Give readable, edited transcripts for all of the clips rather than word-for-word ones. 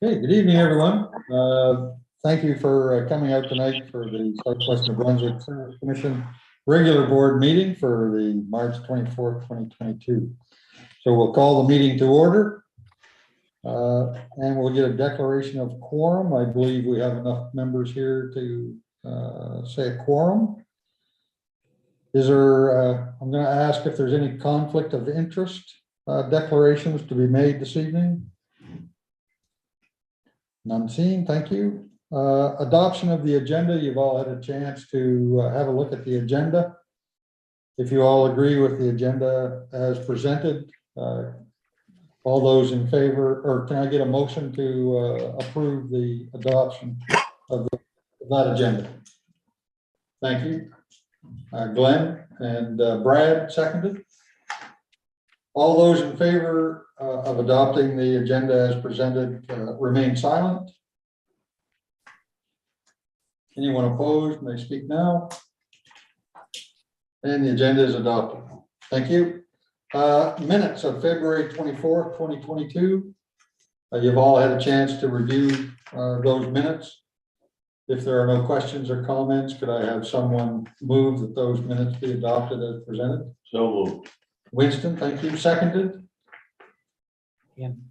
Okay, good evening, everyone. Thank you for coming out tonight for the Southwest New Brunswick Service Commission regular board meeting for the March 24th, 2022. So we'll call the meeting to order and we'll get a declaration of quorum. I believe we have enough members here to say a quorum. Is there, I'm going to ask if there's any conflict of interest declarations to be made this evening. None seen, thank you. Adoption of the agenda. You've all had a chance to have a look at the agenda. If you all agree with the agenda as presented, all those in favor, or can I get a motion to approve the adoption of that agenda? Thank you. Glenn and Brad seconded. All those in favor of adopting the agenda as presented remain silent. Anyone opposed may speak now. And the agenda is adopted. Thank you. Minutes of February 24th, 2022. You've all had a chance to review those minutes. If there are no questions or comments, could I have someone move that those minutes be adopted as presented? So moved. Winston, thank you. Seconded. Jim.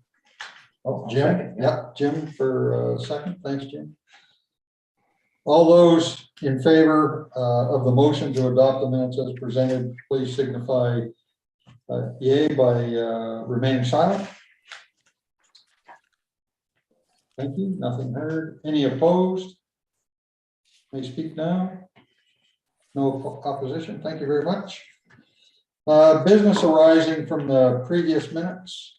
Oh, Jim. Yep, Jim for second. Thanks, Jim. All those in favor of the motion to adopt the minutes as presented, please signify yea by remaining silent. Thank you. Nothing heard. Any opposed? May speak now. No opposition. Thank you very much. Business arising from the previous minutes.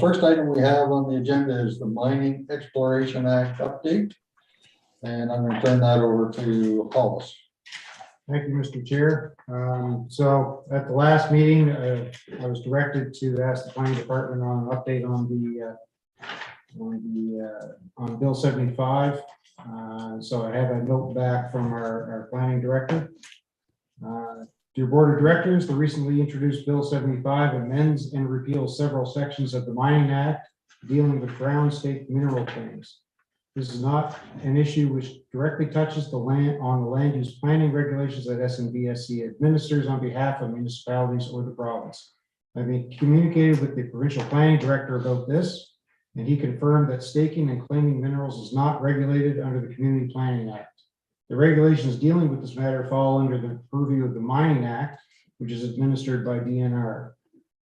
First item we have on the agenda is the Mining Exploration Act update. And I'm going to turn that over to Hollis. Thank you, Mr. Chair. So at the last meeting, I was directed to ask the planning department on an update on Bill 75. So I have a note back from our planning director. Dear Board of Directors, the recently introduced Bill 75 amends and repeals several sections of the Mining Act dealing with ground state mineral claims. This is not an issue which directly touches the land use planning regulations that SNBSC administers on behalf of municipalities or the province. I've been communicated with the provincial planning director about this, and he confirmed that staking and claiming minerals is not regulated under the Community Planning Act. The regulations dealing with this matter fall under the purview of the Mining Act, which is administered by DNR.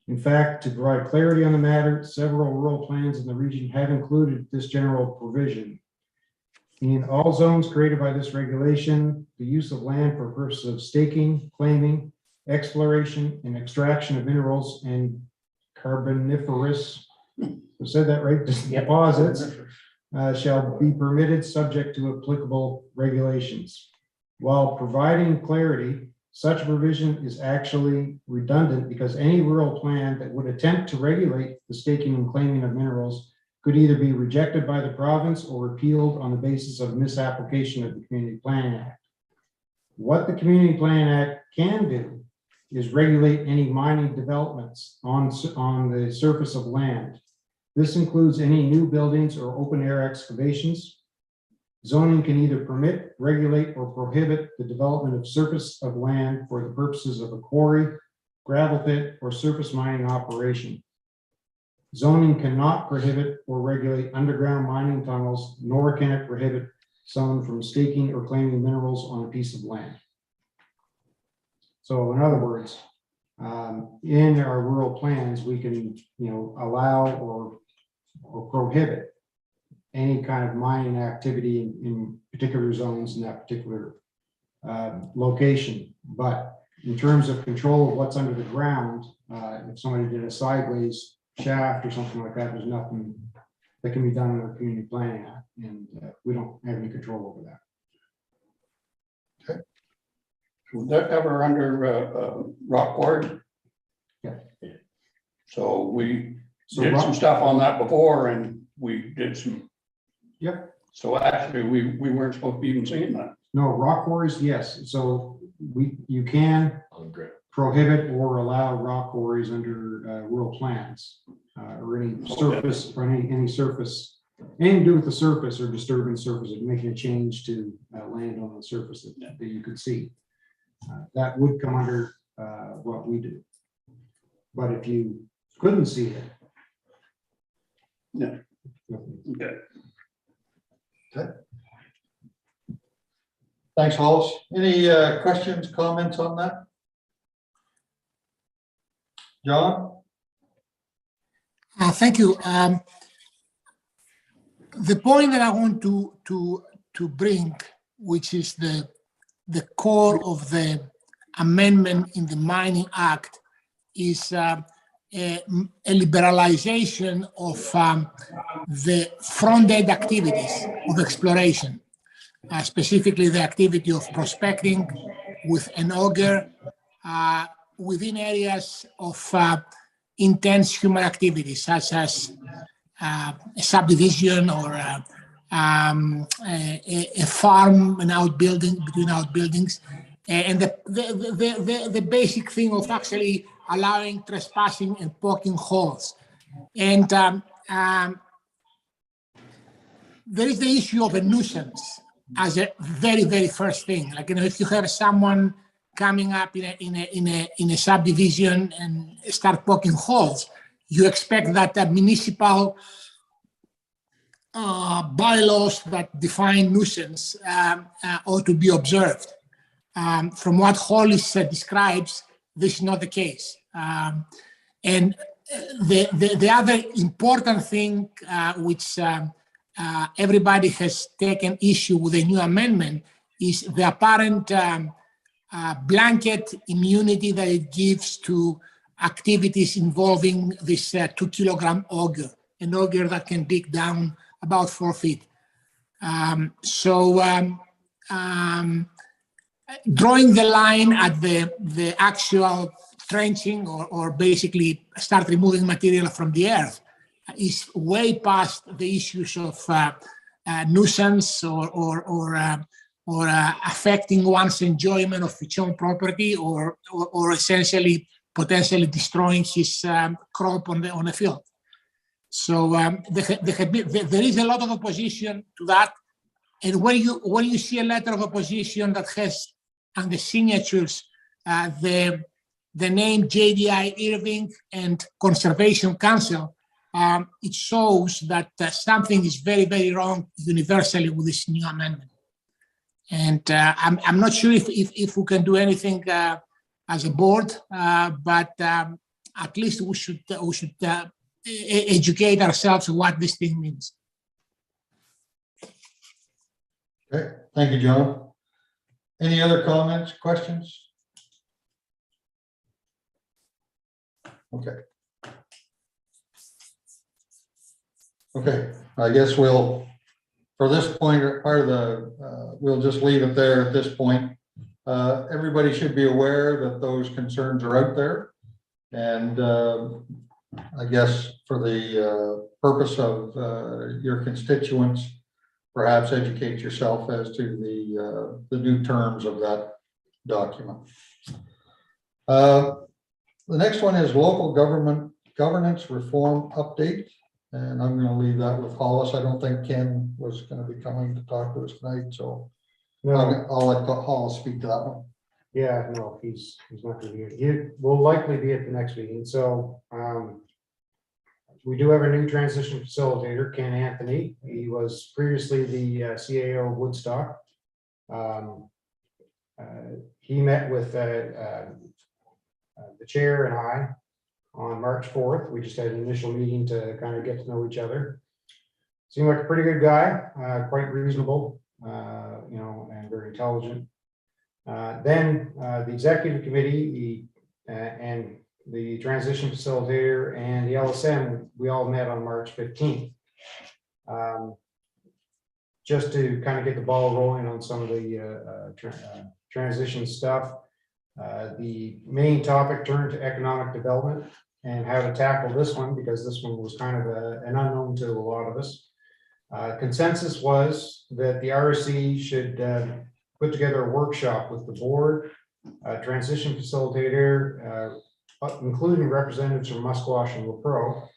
In fact, to provide clarity on the matter, several rural plans in the region have included this general provision. In all zones created by this regulation, the use of land for purposes of staking, claiming, exploration, and extraction of minerals and carboniferous, I said that right, deposits, shall be permitted subject to applicable regulations. While providing clarity, such provision is actually redundant because any rural plan that would attempt to regulate the staking and claiming of minerals could either be rejected by the province or repealed on the basis of misapplication of the Community Planning Act. What the Community Planning Act can do is regulate any mining developments on the surface of land. This includes any new buildings or open air excavations. Zoning can either permit, regulate, or prohibit the development of surface of land for the purposes of a quarry, gravel pit, or surface mining operation. Zoning cannot prohibit or regulate underground mining tunnels, nor can it prohibit someone from staking or claiming minerals on a piece of land. So in other words, in our rural plans, we can, allow or prohibit any kind of mining activity in particular zones in that particular location. But in terms of control of what's under the ground, if somebody did a sideways shaft or something like that, there's nothing that can be done under the Community Planning Act, and we don't have any control over that. Okay. Was that ever under rock quarry? Yeah. So we did some stuff on that before, and we did some. Yep. So actually, we weren't supposed to be even seeing that. No, rock quarries, yes. So you can prohibit or allow rock quarries under rural plans or any surface or any surface anything to do with the surface or disturbing surface, or making a change to land on the surface that you could see. That would come under what we do. But if you couldn't see it. Yeah. nothing. Okay. Thanks, Hollis. Any questions, comments on that? John? Thank you. The point that I want to bring, which is the core of the amendment in the Mining Act, is a liberalization of the front-end activities of exploration, specifically the activity of prospecting with an auger within areas of intense human activities, such as a subdivision or a farm, an outbuilding, between outbuildings, and the basic thing of actually allowing trespassing and poking holes. And there is the issue of a nuisance as a very, very first thing. Like, you know, if you have someone coming up in a subdivision and start poking holes, you expect that the municipal bylaws that define nuisance ought to be observed. From what Hollis describes, this is not the case. And the other important thing which everybody has taken issue with the new amendment is the apparent blanket immunity that it gives to activities involving this 2 kilogram auger, an auger that can dig down about 4 feet. Drawing the line at the actual trenching or basically start removing material from the earth is way past the issues of nuisance or affecting one's enjoyment of its own property or essentially potentially destroying his crop on the field. So there is a lot of opposition to that, and when you see a letter of opposition that has on the signatures the name JDI Irving and Conservation Council, it shows that something is very, very wrong universally with this new amendment. And I'm not sure if we can do anything as a board, but at least we should educate ourselves on what this thing means. Okay, thank you, John. Any other comments, questions? Okay. Okay, I guess we'll, for this point, part of the, we'll just leave it there at this point. Everybody should be aware that those concerns are out there. And I guess for the purpose of your constituents, perhaps educate yourself as to the new terms of that document. The next one is local government governance reform update. And I'm going to leave that with Hollis. I don't think Ken was going to be coming to talk to us tonight, so No, I'll let Hollis speak to that one. yeah, no, he's not going to be here. He will likely be at the next meeting. So we do have a new transition facilitator, Ken Anthony. He was previously the CAO of Woodstock. He met with the chair and I on March 4th. We just had an initial meeting to kind of get to know each other. Seemed like a pretty good guy, quite reasonable, you know, and very intelligent. Then the executive committee and the transition facilitator and the LSM, we all met on March 15th. Just to kind of get the ball rolling on some of the transition stuff. The main topic turned to economic development and how to tackle this one, because this one was kind of an unknown to a lot of us. Consensus was that the RSC should put together a workshop with the board, transition facilitator, including representatives from Musquash and LaPro,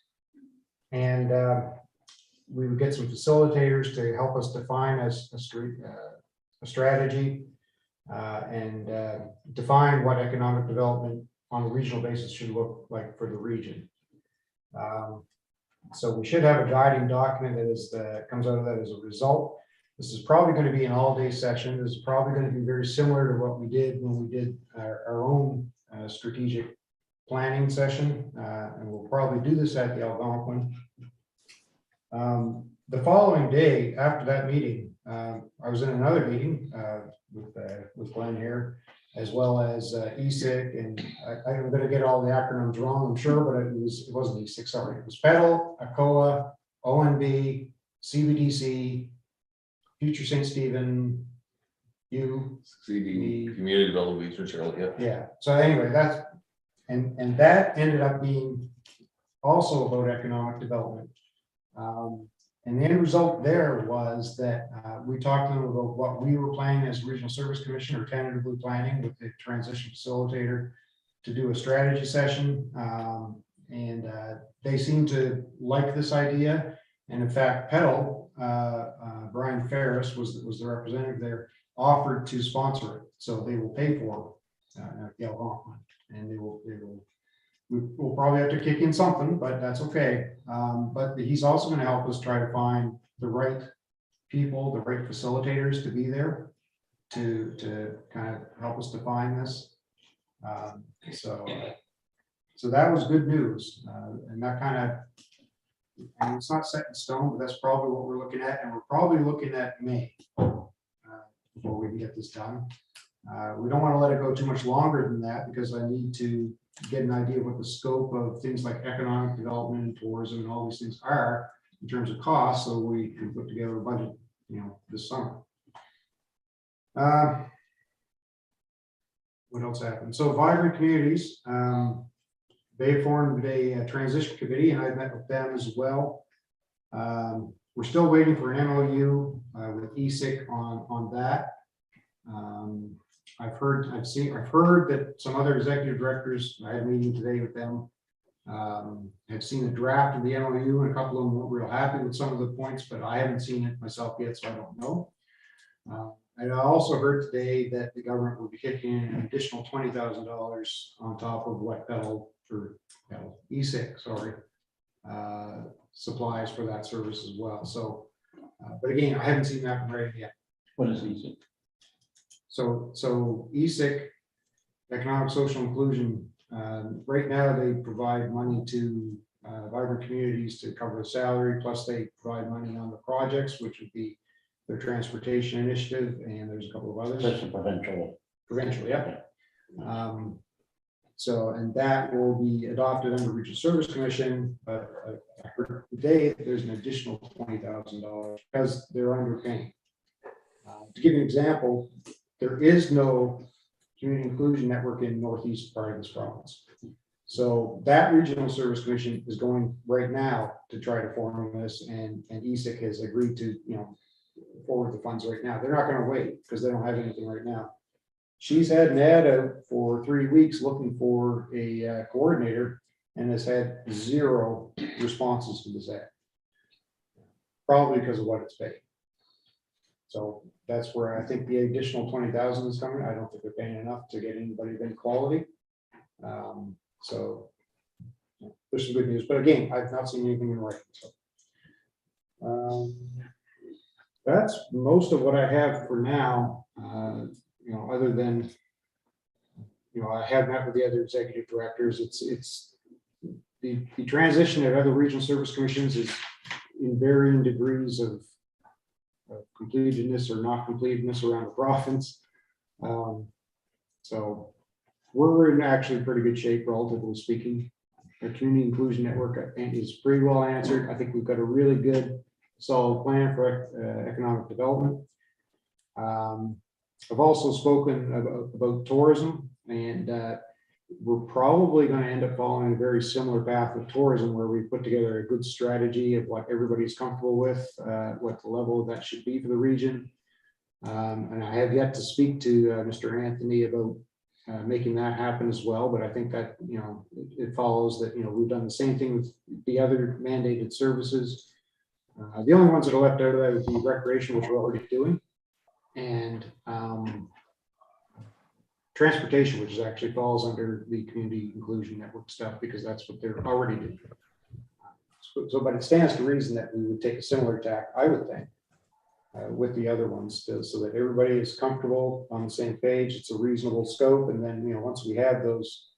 and we would get some facilitators to help us define a strategy and define what economic development on a regional basis should look like for the region. So we should have a guiding document that comes out of that as a result. This is probably going to be an all-day session. This is probably going to be very similar to what we did when we did our own strategic planning session, and we'll probably do this at the Algonquin. The following day after that meeting, I was in another meeting with Glenn here, as well as ESIC, and I'm going to get all the acronyms wrong, I'm sure, but it wasn't ESIC, sorry. It was PEDAL, ACOA, ONB, CBDC, Future St. Stephen, CD, Community Development Research, yeah. So anyway, and that ended up being also about economic development. And the end result there was that we talked to them about what we were planning as Regional Service Commission, or tentatively planning with the transition facilitator to do a strategy session. And they seemed to like this idea. And in fact, PEDAL, Brian Ferris was the representative there, offered to sponsor it. So they will pay for the Algonquin, and we'll probably have to kick in something, but that's okay. But he's also going to help us try to find the right people, the right facilitators to be there to kind of help us define this. So that was good news, and that kind of, and it's not set in stone, but that's probably what we're looking at, and we're probably looking at May before we can get this done. We don't want to let it go too much longer than that, because I need to get an idea of what the scope of things like economic development and tourism and all these things are in terms of cost, so we can put together a budget, this summer. What else happened? So Vibrant Communities, they formed a transition committee, and I met with them as well. We're still waiting for an MOU with ESIC on that. I've heard that some other executive directors, I had a meeting today with them, have seen a draft of the MOU, and a couple of them weren't real happy with some of the points, but I haven't seen it myself yet, so I don't know. And I also heard today that the government will be kicking in an additional $20,000 on top of what ESIC, supplies for that service as well. So, but again, I haven't seen that in writing yet. What is ESIC? So ESIC, Economic Social Inclusion, right now they provide money to Vibrant Communities to cover the salary, plus they provide money on the projects, which would be their transportation initiative, and there's a couple of others. That's a provincial, yeah. So, and that will be adopted under Regional Service Commission, but I heard today that there's an additional $20,000 because they're underpaying. To give you an example, there is no community inclusion network in northeast part of this province. So that Regional Service Commission is going right now to try to form this, and ESIC has agreed to, forward the funds right now. They're not going to wait because they don't have anything right now. She's had an ad out for 3 weeks looking for a coordinator, and has had 0 responses to this ad. Probably because of what it's paying. So that's where I think the additional 20,000 is coming. I don't think they're paying enough to get anybody of any quality. So there's some good news, but again, I've not seen anything in writing. So that's most of what I have for now. Other than, I have met with the other executive directors. It's the transition at other regional service commissions is in varying degrees of completedness or not completedness around the province. So we're in actually pretty good shape, relatively speaking. Our community inclusion network is pretty well answered. I think we've got a really good, solid plan for economic development. I've also spoken about tourism, and we're probably going to end up following a very similar path with tourism, where we put together a good strategy of what everybody's comfortable with, what the level of that should be for the region. And I have yet to speak to Mr. Anthony about making that happen as well, but I think that, it follows that, we've done the same thing with the other mandated services. The only ones that are left out of that would be recreation, which we're already doing, and transportation, which actually falls under the community inclusion network stuff, because that's what they're already doing. So, but it stands to reason that we would take a similar tack, I would think, with the other ones, so that everybody is comfortable on the same page. It's a reasonable scope, and then, once we have those,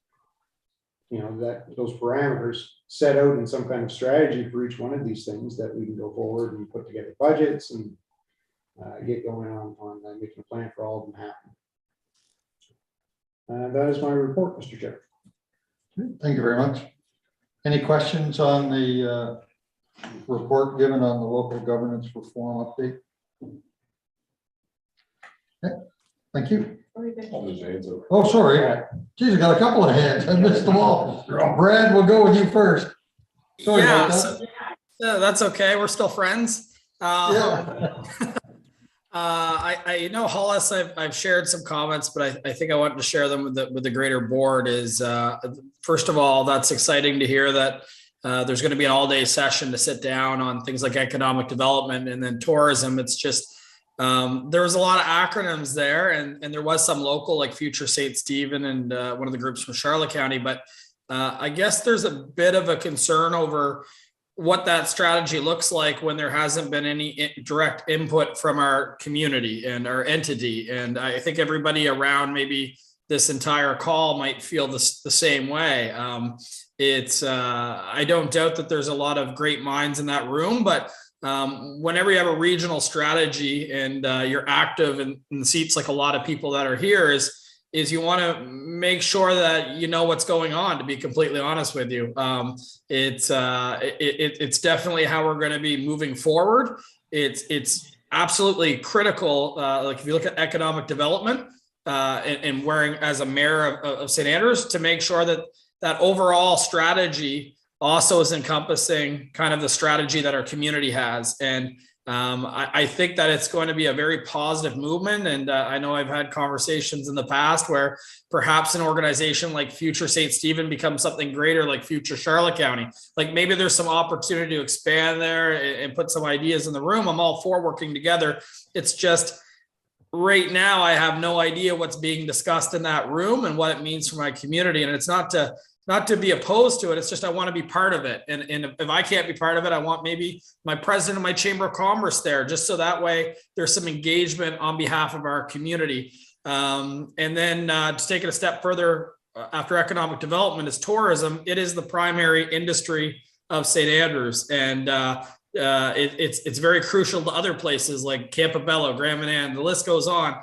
those parameters set out in some kind of strategy for each one of these things, that we can go forward and put together budgets and get going on making a plan for all of them happen. That is my report, Mr. Chair. Thank you very much. Any questions on the report given on the local governance reform update? Okay, thank you. Oh, sorry. Geez, I got a couple of hands. I missed them all. Brad, we'll go with you first. Sorry about that. That's okay. We're still friends. Yeah. I know Hollis, I've shared some comments, but I think I wanted to share them with the greater board. Is first of all, that's exciting to hear that there's going to be an all-day session to sit down on things like economic development and then tourism. It's just there was a lot of acronyms there, and there was some local, like Future St. Stephen and one of the groups from Charlotte County. But I guess there's a bit of a concern over what that strategy looks like when there hasn't been any direct input from our community and our entity. And I think everybody around maybe this entire call might feel the same way. I don't doubt that there's a lot of great minds in that room, but whenever you have a regional strategy and you're active in the seats, like a lot of people that are here, is you want to make sure that you know what's going on, to be completely honest with you. It's definitely how we're going to be moving forward. It's absolutely critical. Like if you look at economic development and wearing as a mayor of St. Andrews, to make sure that overall strategy also is encompassing kind of the strategy that our community has. And I think that it's going to be a very positive movement. And I know I've had conversations in the past where perhaps an organization like Future St. Stephen becomes something greater, like Future Charlotte County. Like maybe there's some opportunity to expand there and put some ideas in the room. I'm all for working together. It's just right now I have no idea what's being discussed in that room and what it means for my community. And it's not to be opposed to it. It's just, I want to be part of it. And if I can't be part of it, I want maybe my president of my Chamber of Commerce there, just so that way there's some engagement on behalf of our community. And then to take it a step further, after economic development is tourism. It is the primary industry of St. Andrews. And it's very crucial to other places like Campobello, Grand Manan, the list goes on.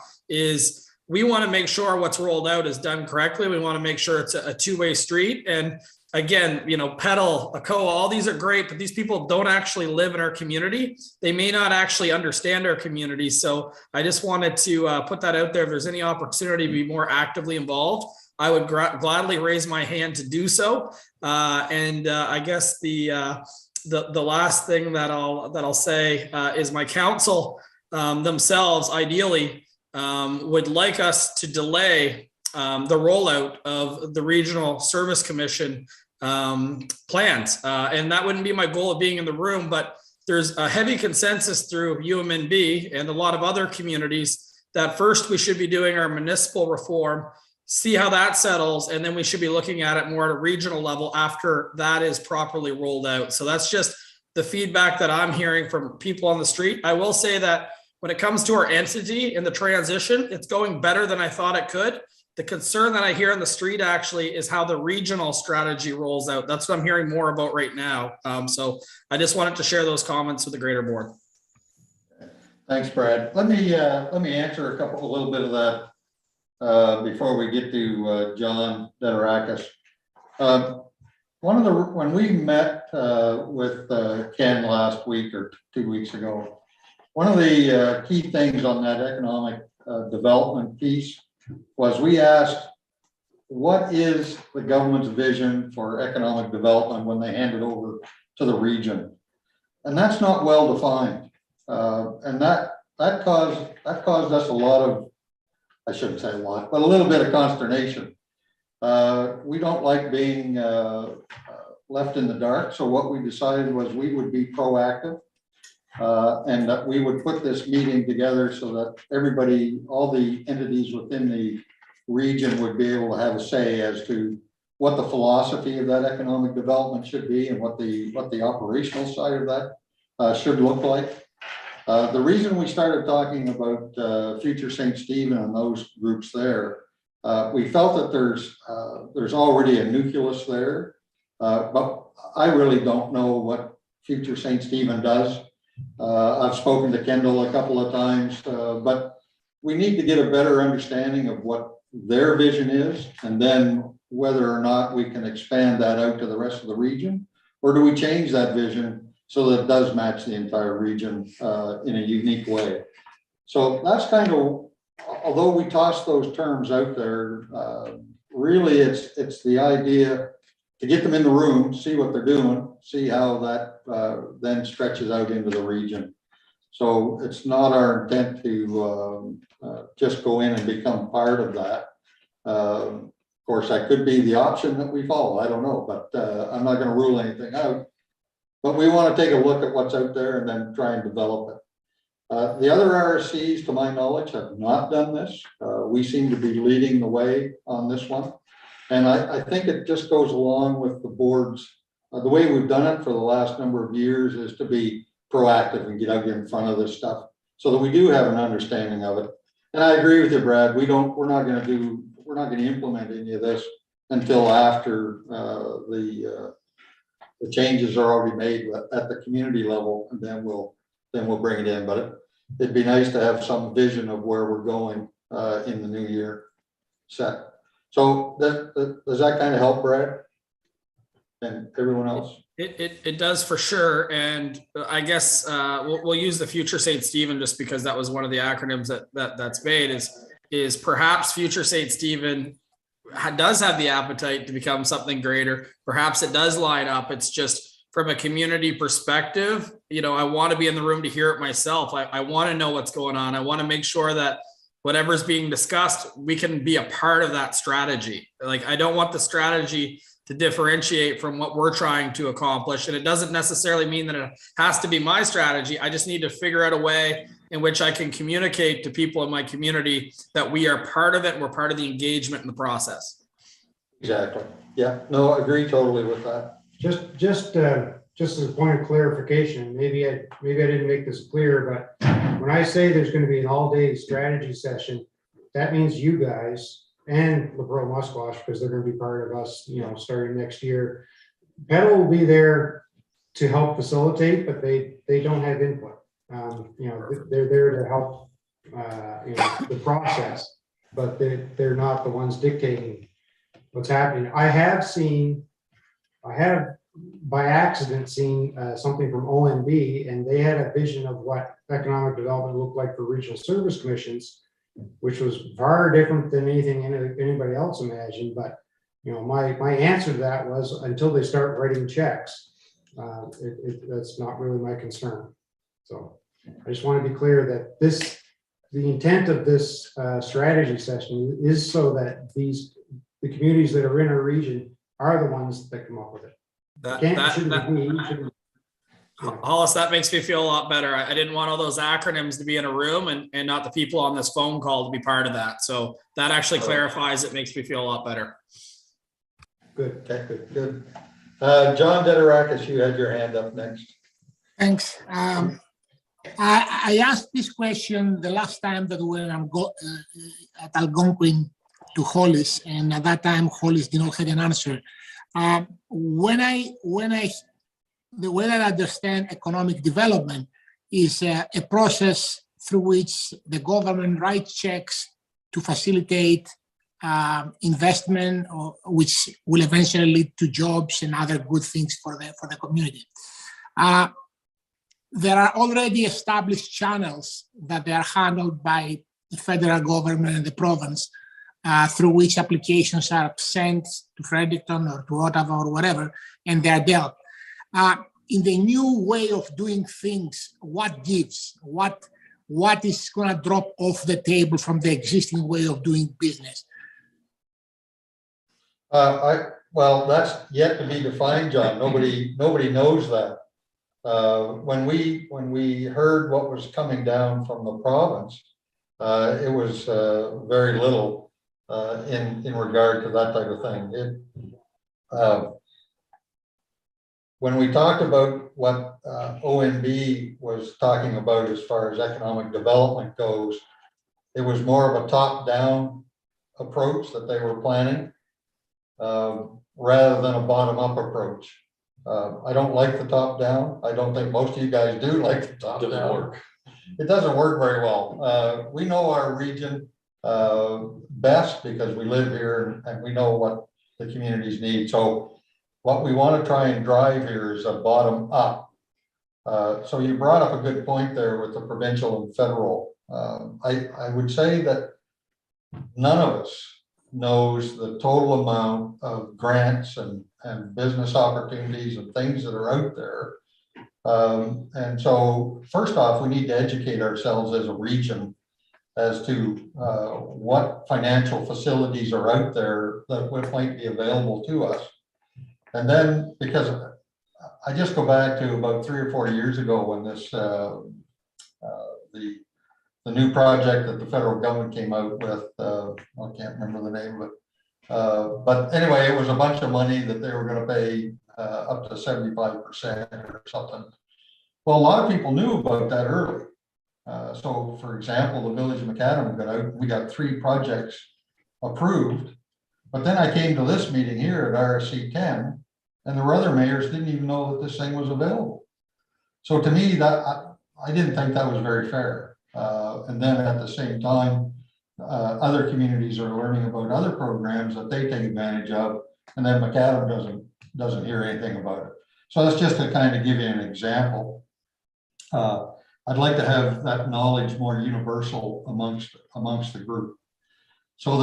We want to make sure what's rolled out is done correctly. We want to make sure it's a two-way street. And again, Petal, ACOA, all these are great, but these people don't actually live in our community. They may not actually understand our community. So I just wanted to put that out there. If there's any opportunity to be more actively involved, I would gladly raise my hand to do so. I guess the last thing that I'll say is my council themselves ideally would like us to delay the rollout of the Regional Service Commission plans. And that wouldn't be my goal of being in the room, but there's a heavy consensus through UMNB and a lot of other communities that first we should be doing our municipal reform, see how that settles, and then we should be looking at it more at a regional level after that is properly rolled out. So that's just the feedback that I'm hearing from people on the street. I will say that when it comes to our entity and the transition, it's going better than I thought it could. The concern that I hear on the street actually is how the regional strategy rolls out. That's what I'm hearing more about right now. So I just wanted to share those comments with the greater board. Thanks, Brad. Let me answer a little bit of that before we get to John Dedorakis. When we met with Ken last week or 2 weeks ago, one of the key things on that economic development piece was we asked, what is the government's vision for economic development when they hand it over to the region? And that's not well defined. And that caused us a lot of, I shouldn't say a lot, but a little bit of consternation. We don't like being left in the dark. So what we decided was we would be proactive. And that we would put this meeting together so that everybody, all the entities within the region would be able to have a say as to what the philosophy of that economic development should be and what the operational side of that should look like. The reason we started talking about Future St. Stephen and those groups there, we felt that there's already a nucleus there, but I really don't know what Future St. Stephen does. I've spoken to Kendall a couple of times, but we need to get a better understanding of what their vision is, and then whether or not we can expand that out to the rest of the region, or do we change that vision so that it does match the entire region in a unique way. So that's kind of, although we toss those terms out there, really it's the idea to get them in the room, see what they're doing, see how that then stretches out into the region. So it's not our intent to just go in and become part of that. Of course, that could be the option that we follow. I don't know, but I'm not going to rule anything out. But we want to take a look at what's out there and then try and develop it. The other RSCs, to my knowledge, have not done this. We seem to be leading the way on this one. And I think it just goes along with the board's, the way we've done it for the last number of years is to be proactive and get out in front of this stuff so that we do have an understanding of it. And I agree with you, Brad. We're not going to implement any of this until after the changes are already made at the community level, and then we'll bring it in. But it'd be nice to have some vision of where we're going in the new year set. So does that kind of help, Brad? And everyone else? It does for sure. And I guess we'll use the Future St. Stephen just because that was one of the acronyms that's made is perhaps Future St. Stephen does have the appetite to become something greater. Perhaps it does line up. It's just from a community perspective, I want to be in the room to hear it myself. I want to know what's going on. I want to make sure that whatever's being discussed, we can be a part of that strategy. Like, I don't want the strategy to differentiate from what we're trying to accomplish. And it doesn't necessarily mean that it has to be my strategy. I just need to figure out a way in which I can communicate to people in my community that we are part of it and we're part of the engagement in the process. Exactly. Yeah, no, I agree totally with that. Just as a point of clarification, maybe I didn't make this clear, but when I say there's going to be an all-day strategy session, that means you guys and LaBro Musquash, because they're going to be part of us, starting next year. Pedal will be there to help facilitate, but they don't have input. They're there to help the process, but they're not the ones dictating what's happening. I have by accident seen something from ONB, and they had a vision of what economic development looked like for regional service commissions, which was far different than anything anybody else imagined. But my answer to that was, until they start writing checks, that's not really my concern. So I just want to be clear that the intent of this strategy session is so that the communities that are in our region are the ones that come up with it. Hollis, that makes me feel a lot better. I didn't want all those acronyms to be in a room and not the people on this phone call to be part of that. So that actually clarifies it, makes me feel a lot better. Good, okay, good. John Dedorakis, you had your hand up next. Thanks. I asked this question the last time that we were at Algonquin to Hollis, and at that time Hollis did not have an answer. The way that I understand economic development is a process through which the government writes checks to facilitate investment, which will eventually lead to jobs and other good things for the community. There are already established channels that they are handled by the federal government and the province, through which applications are sent to Fredericton or to Ottawa or whatever, and they are dealt. In the new way of doing things, what gives? What is going to drop off the table from the existing way of doing business? Well, that's yet to be defined, John. Nobody knows that. When we heard what was coming down from the province, it was very little in regard to that type of thing. When we talked about what ONB was talking about as far as economic development goes, it was more of a top-down approach that they were planning rather than a bottom-up approach. I don't like the top-down. I don't think most of you guys do like the top-down. Doesn't work. It doesn't work very well. We know our region best because we live here and we know what the communities need. So what we want to try and drive here is a bottom up. So you brought up a good point there with the provincial and federal. I would say that none of us knows the total amount of grants and business opportunities and things that are out there. And so first off, we need to educate ourselves as a region as to what financial facilities are out there that might be available to us. And then, because I just go back to about 3 or 4 years ago when this the new project that the federal government came out with, I can't remember the name of it, but anyway, it was a bunch of money that they were going to pay up to 75% or something. Well, a lot of people knew about that early. So, for example, the village of Macadam got out. We got 3 projects approved, but then I came to this meeting here at RSC 10, and there were other mayors didn't even know that this thing was available. So to me, that I didn't think that was very fair. And then at the same time, other communities are learning about other programs that they take advantage of, and then Macadam doesn't hear anything about it. So that's just to kind of give you an example. I'd like to have that knowledge more universal amongst the group. So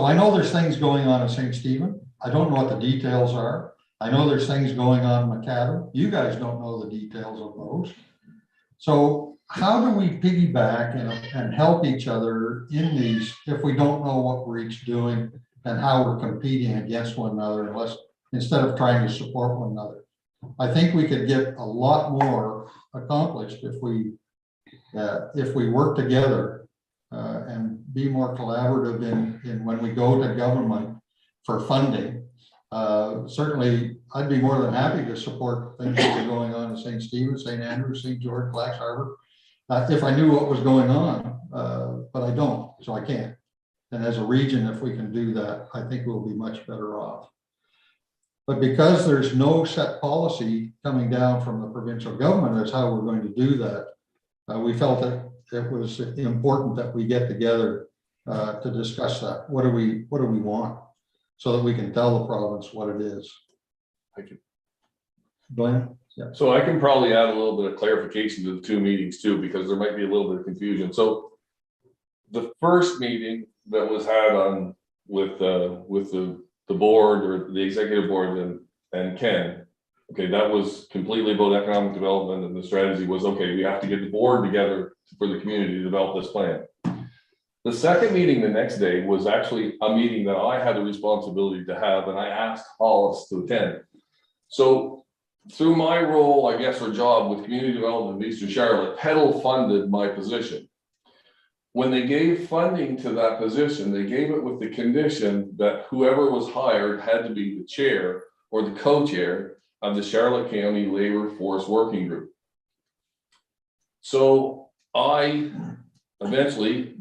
I know there's things going on in St. Stephen. I don't know what the details are. I know there's things going on in Macadam. You guys don't know the details of those. So how do we piggyback and help each other in these if we don't know what we're each doing and how we're competing against one another, instead of trying to support one another? I think we could get a lot more accomplished if we work together and be more collaborative in when we go to government for funding. Certainly, I'd be more than happy to support things that are going on in St. Stephen, St. Andrews, St. George, Black Harbor, if I knew what was going on, but I don't, so I can't. And as a region, if we can do that, I think we'll be much better off. But because there's no set policy coming down from the provincial government as how we're going to do that, we felt that it was important that we get together to discuss that. What do we want? So that we can tell the province what it is. Thank you. Glenn? Yeah. So I can probably add a little bit of clarification to the 2 meetings too, because there might be a little bit of confusion. So the first meeting that was had on with the board or the executive board and Ken, okay, that was completely about economic development, and the strategy was, okay, we have to get the board together for the community to develop this plan. The second meeting the next day was actually a meeting that I had the responsibility to have, and I asked Hollis to attend. So through my role, I guess, or job with community development in Eastern Charlotte, Petal funded my position. When they gave funding to that position, they gave it with the condition that whoever was hired had to be the chair or the co-chair of the Charlotte County Labor Force Working Group. So I eventually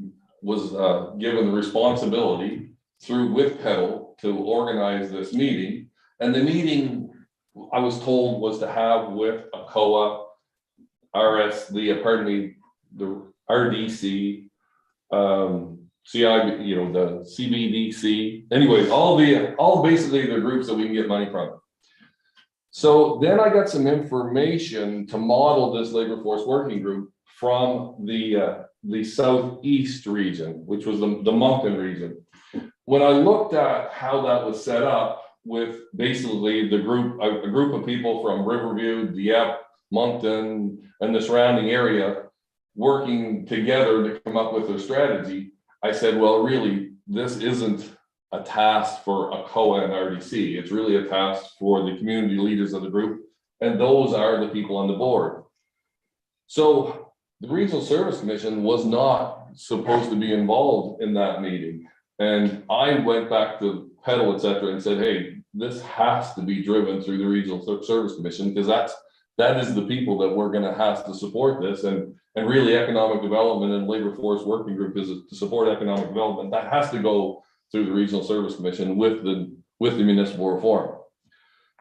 was given the responsibility with Petal to organize this meeting. And the meeting, I was told, was to have with a COA, the RDC, CI, the CBDC. Anyways, all basically the groups that we can get money from. So then I got some information to model this labor force working group from the southeast region, which was the Moncton region. When I looked at how that was set up with basically a group of people from Riverview, Dieppe, Moncton, and the surrounding area working together to come up with their strategy, I said, well, really, this isn't a task for a COA and RDC. It's really a task for the community leaders of the group And those are the people on the board. So the Regional Service Commission was not supposed to be involved in that meeting. And I went back to Pedal, et cetera, and said, hey, this has to be driven through the Regional Service Commission, because that is the people that we're gonna have to support this. And really economic development and labor force working group is to support economic development. That has to go through the Regional Service Commission with the municipal reform.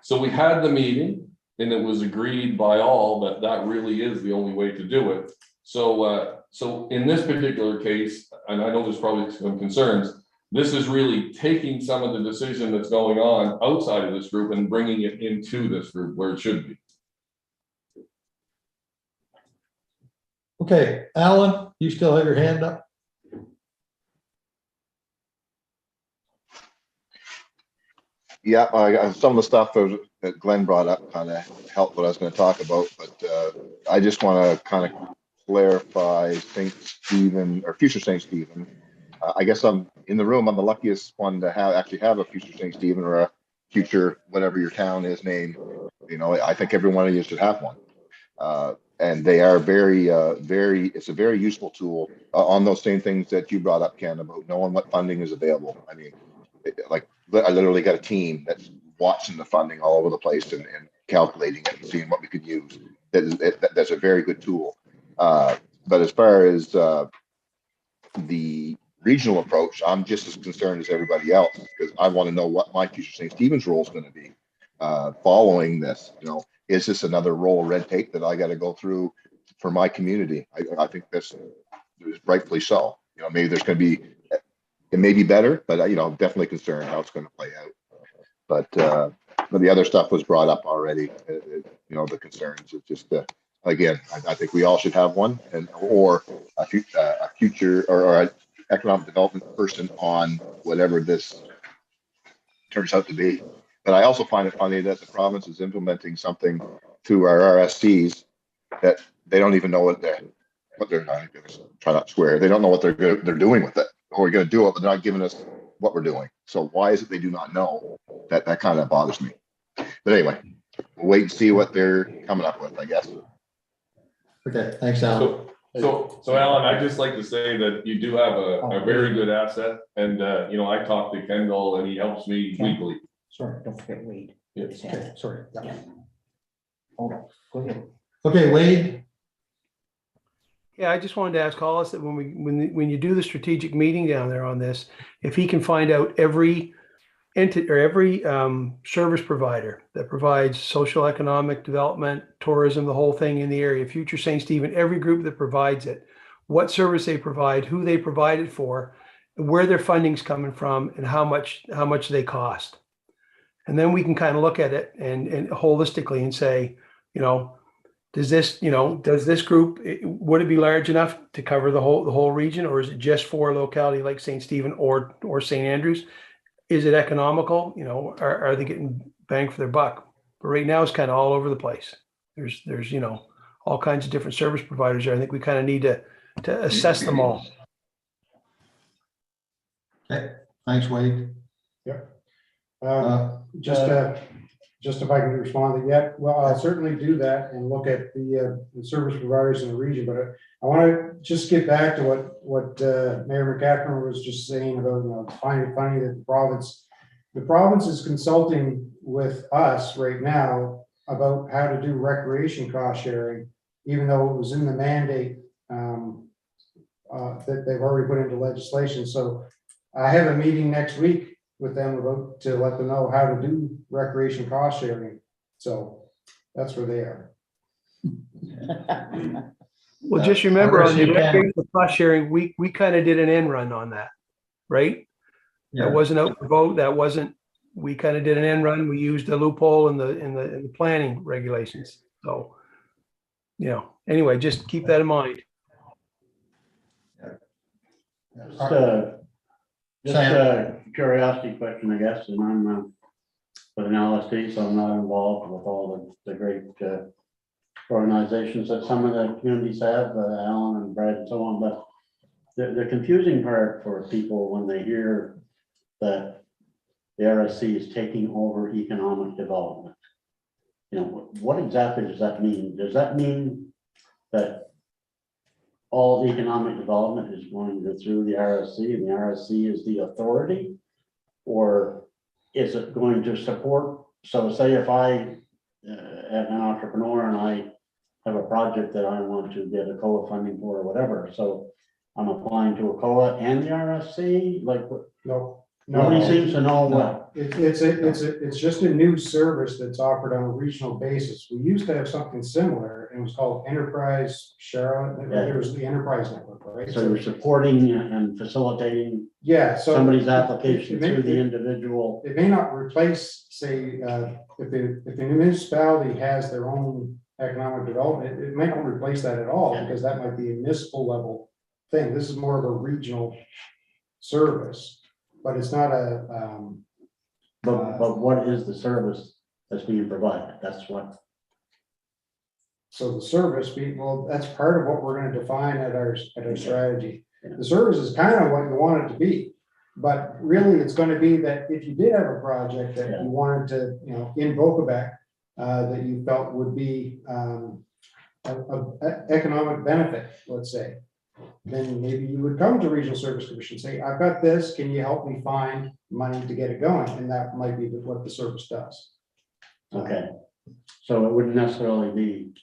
So we had the meeting, and it was agreed by all that that really is the only way to do it. So in this particular case, and I know there's probably some concerns, this is really taking some of the decision that's going on outside of this group and bringing it into this group where it should be. Okay, Alan, you still have your hand up? Yeah, some of the stuff that Glenn brought up kind of helped what I was going to talk about, but I just want to kind of clarify St. Stephen or future St. Stephen. I guess I'm in the room. I'm the luckiest one to actually have a future St. Stephen or a future whatever your town is named. You know, I think every one of you should have one. And they are it's a very useful tool on those same things that you brought up, Ken, about knowing what funding is available. I mean, I literally got a team that's watching the funding all over the place and calculating it and seeing what we could use. That's a very good tool. But as far as the regional approach, I'm just as concerned as everybody else, because I want to know what my future St. Stephen's role is going to be following this. You know, is this another roll of red tape that I got to go through for my community? I think that's rightfully so. You know, maybe there's going to be, it may be better, but you know, I'm definitely concerned how it's going to play out. But the other stuff was brought up already. You know, the concerns. It's just again, I think we all should have one, or a future or an economic development person on whatever this turns out to be. But I also find it funny that the province is implementing something through our RSCs that they don't even know what they're try not to swear. They don't know what they're doing with it, or we're going to do it, but they're not giving us what we're doing. So why is it they do not know? That kind of bothers me. But anyway, we'll wait and see what they're coming up with, I guess. Okay, thanks, Alan. So Alan, I'd just like to say that you do have a very good asset, and you know, I talk to Kendall and he helps me weekly. Sorry, Don't forget Wade. Yes. okay, sorry. Yeah. Hold on, go ahead. Okay, Wade. Yeah, I just wanted to ask Hollis that when you do the strategic meeting down there on this, if he can find out every entity or every service provider that provides social economic development, tourism, the whole thing in the area, future St. Stephen, every group that provides it, what service they provide, who they provide it for, where their funding's coming from, and how much they cost. And then we can kind of look at it and holistically and say, you know, does this group, would it be large enough to cover the whole region, or is it just for a locality like St. Stephen or St. Andrews? Is it economical? You know, are they getting bang for their buck? But right now it's kind of all over the place. There's you know, all kinds of different service providers there. I think we kind of need to assess them all. Okay, thanks, Wade. Yep. Just if I can respond to that, well, I'll certainly do that and look at the service providers in the region. But I want to just get back to what Mayor McCaffrey was just saying about, you know, finding it funny that the province is consulting with us right now about how to do recreation cost sharing, even though it was in the mandate that they've already put into legislation. So I have a meeting next week with them about to let them know how to do recreation cost sharing. So that's where they are. Well, just remember on the recreational cost sharing, we kind of did an end run on that, right? Yeah. That wasn't out for vote. That wasn't. We kind of did an end run. We used a loophole in the planning regulations. So, you know, anyway, just keep that in mind. Just a curiosity question, I guess, and I'm with an LSD, so I'm not involved with all the great organizations that some of the communities have, Alan and Brad and so on, but the confusing part for people when they hear that the RSC is taking over economic development you know, what exactly does that mean? Does that mean that all economic development is going to go through the RSC and the RSC is the authority? Or is it going to support? So say if I am an entrepreneur and I have a project that I want to get a COA funding for or whatever, so I'm applying to a COA and the RSC, like what? No, Nobody no. seems to know what. It's just a new service that's offered on a regional basis. We used to have something similar, and it was called Enterprise Charlotte. There was the Enterprise Network, right? So you're supporting and facilitating Yeah, so. somebody's application it may- through the individual. It may not replace, say, if the municipality has their own economic development, it may not replace that at all, Yeah. because that might be a municipal level thing. This is more of a regional service, but it's not a, But what is the service that's being provided? That's what. so the service, well, that's part of what we're gonna define at our strategy. The service is kind of what you want it to be, but really it's gonna be that if you did have a project that you wanted to, you know, in Bocabec, that you felt would be, a economic benefit, let's say, then maybe you would come to Regional Service Commission and say, I've got this, can you help me find money to get it going? And that might be what the service does. Okay, so it wouldn't necessarily be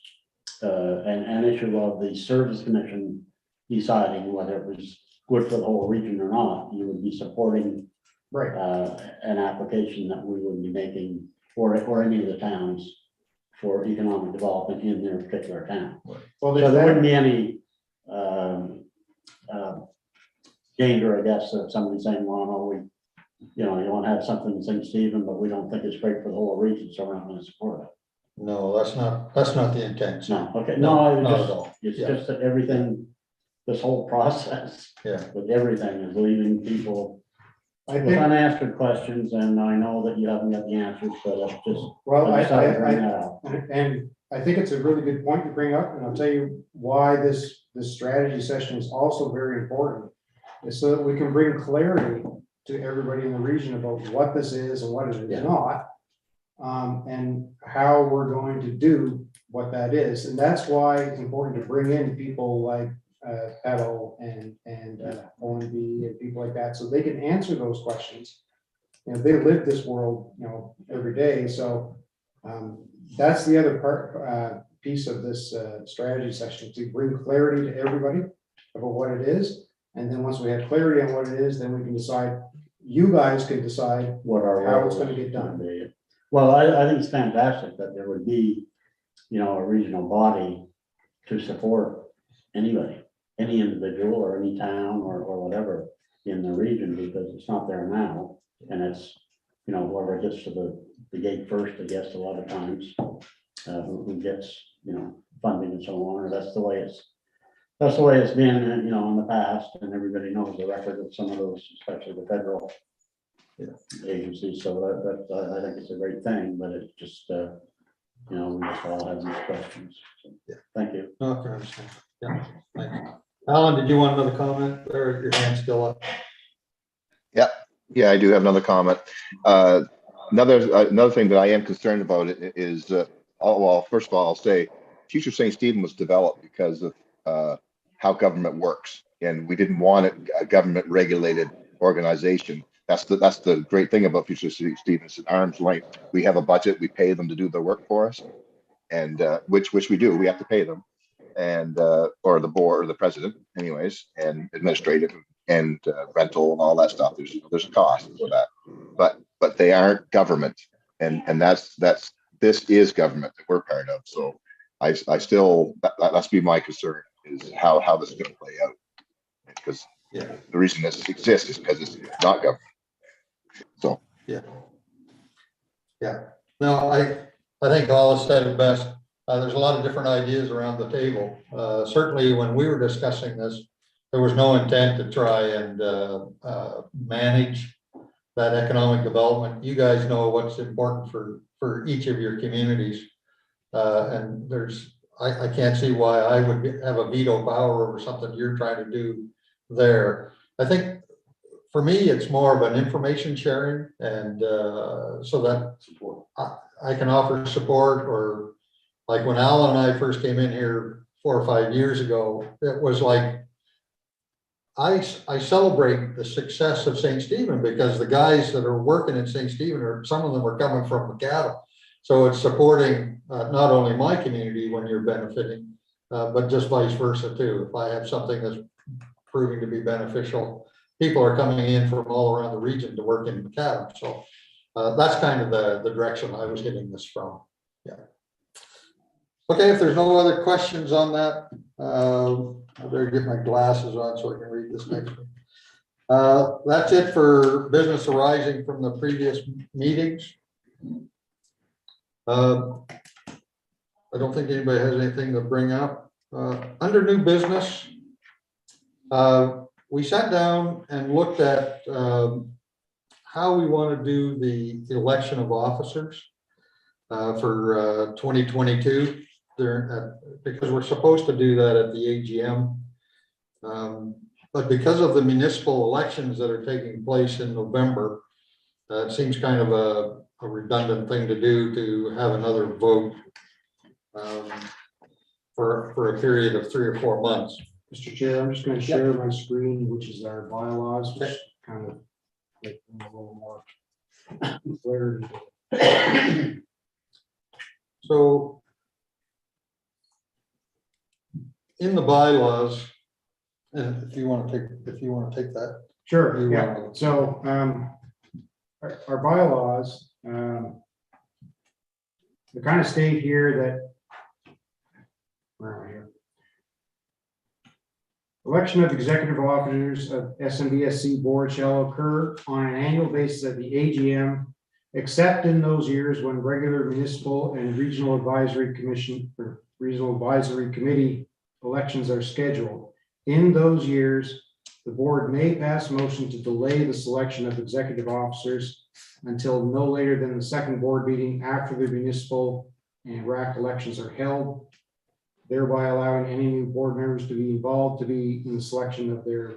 an issue of the service commission deciding whether it was good for the whole region or not. You would be supporting Right. an application that we would be making or any of the towns for economic development in their particular town. Well, So there wouldn't be any danger, I guess, of somebody saying, well, no, we, you know, you want to have something in St. Stephen, but we don't think it's great for the whole region, so we're not going to support it. No, that's not the intent. No, okay, No, no, not it's at all. it's Yeah. just that everything, this whole process Yeah. with everything is leaving people I with think, unanswered questions, and I know that you haven't got the answers, but it's just, well, I decided to bring I, that out. and I think it's a really good point to bring up, and I'll tell you why this strategy session is also very important. Is so that we can bring clarity to everybody in the region about what this is and what it is Yeah. not. And how we're going to do what that is. And that's why it's important to bring in people like Petal and ONB and people like that, so they can answer those questions. You know, they live this world, you know, every day. So that's the other part, piece of this strategy session, to bring clarity to everybody about what it is. And then once we have clarity on what it is, then we can decide, you guys can decide What our how role it's gonna is get done. gonna be. Well, I think it's fantastic that there would be, you know, a regional body to support anybody, any individual or any town or whatever in the region, because it's not there now. And it's, you know, whoever gets to the gate first, I guess, a lot of times, who gets, you know, funding and so on, or that's the way it's been, you know, in the past, and everybody knows the record of some of those, especially the federal agencies. So that I think it's a great thing, but it's just, you know, we just all have these questions. So, Yeah. Thank you. No, I can understand. Yeah, thank you. Alan, did you want another comment, or your hand's still up? Yeah, I do have another comment. Another thing that I am concerned about is, well, first of all, I'll say Future St. Stephen was developed because of how government works, and we didn't want a government regulated organization. That's the great thing about Future St. Stephen. It's an arm's length. We have a budget. We pay them to do their work for us, and which we do. We have to pay them, and or the board or the president, anyways, and administrative and rental and all that stuff. There's a cost for that, but they aren't government, and that's this is government that we're part of. So I still that's be my concern, is how this is going to play out, because the reason this exists is because it's not government. So No, I think Hollis said it best. There's a lot of different ideas around the table. Certainly when we were discussing this, there was no intent to try and manage that economic development. You guys know what's important for each of your communities. And I can't see why I would have a veto power over something you're trying to do there. I think for me, it's more of an information sharing and so that I can offer support, or like when Alan and I first came in here 4 or 5 years ago, it was like, I celebrate the success of St. Stephen because the guys that are working in St. Stephen some of them are coming from Macadam. So it's supporting not only my community when you're benefiting, but just vice versa too. If I have something that's proving to be beneficial, people are coming in from all around the region to work in Macadam. So that's kind of the direction I was getting this from. Yeah. Okay, if there's no other questions on that, I better get my glasses on so I can read this next one. That's it for business arising from the previous meetings. I don't think anybody has anything to bring up. Under new business, we sat down and looked at how we want to do the election of officers for 2022. Because we're supposed to do that at the AGM. But because of the municipal elections that are taking place in November, it seems kind of a redundant thing to do, to have another vote for a period of 3 or 4 months. Mr. Chair, I'm just going to share my screen, which is our bylaws, which kind of make them a little more clarity. So in the bylaws, and if you want to take that. Sure. Yeah. So our bylaws, the kind of state here that where am I here? Election of executive officers of SNBSC board shall occur on an annual basis at the AGM, except in those years when regular municipal and regional advisory commission or regional advisory committee elections are scheduled. In those years, the board may pass a motion to delay the selection of executive officers until no later than the second board meeting after the municipal and RAC elections are held, thereby allowing any new board members to be involved to be in the selection of their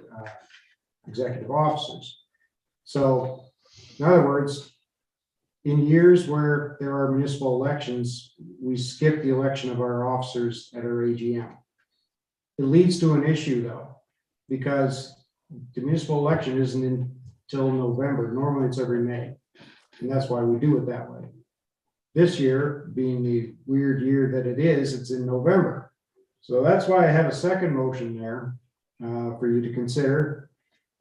executive officers. So, in other words, in years where there are municipal elections, we skip the election of our officers at our AGM. It leads to an issue though, because the municipal election isn't until November. Normally it's every May. And that's why we do it that way. This year, being the weird year that it is, it's in November. So that's why I have a second motion there for you to consider.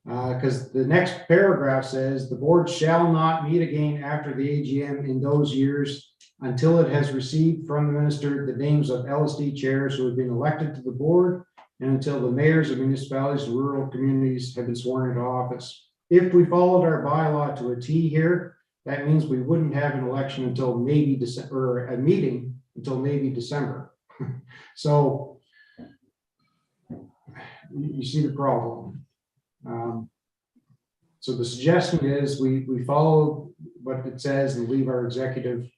Because the next paragraph says the board shall not meet again after the AGM in those years until it has received from the minister the names of LSD chairs who have been elected to the board, and until the mayors of municipalities and rural communities have been sworn into office. If we followed our bylaw to a T here, that means we wouldn't have an election until maybe December, or a meeting until maybe December. So you see the problem. So the suggestion is we follow what it says and leave our executive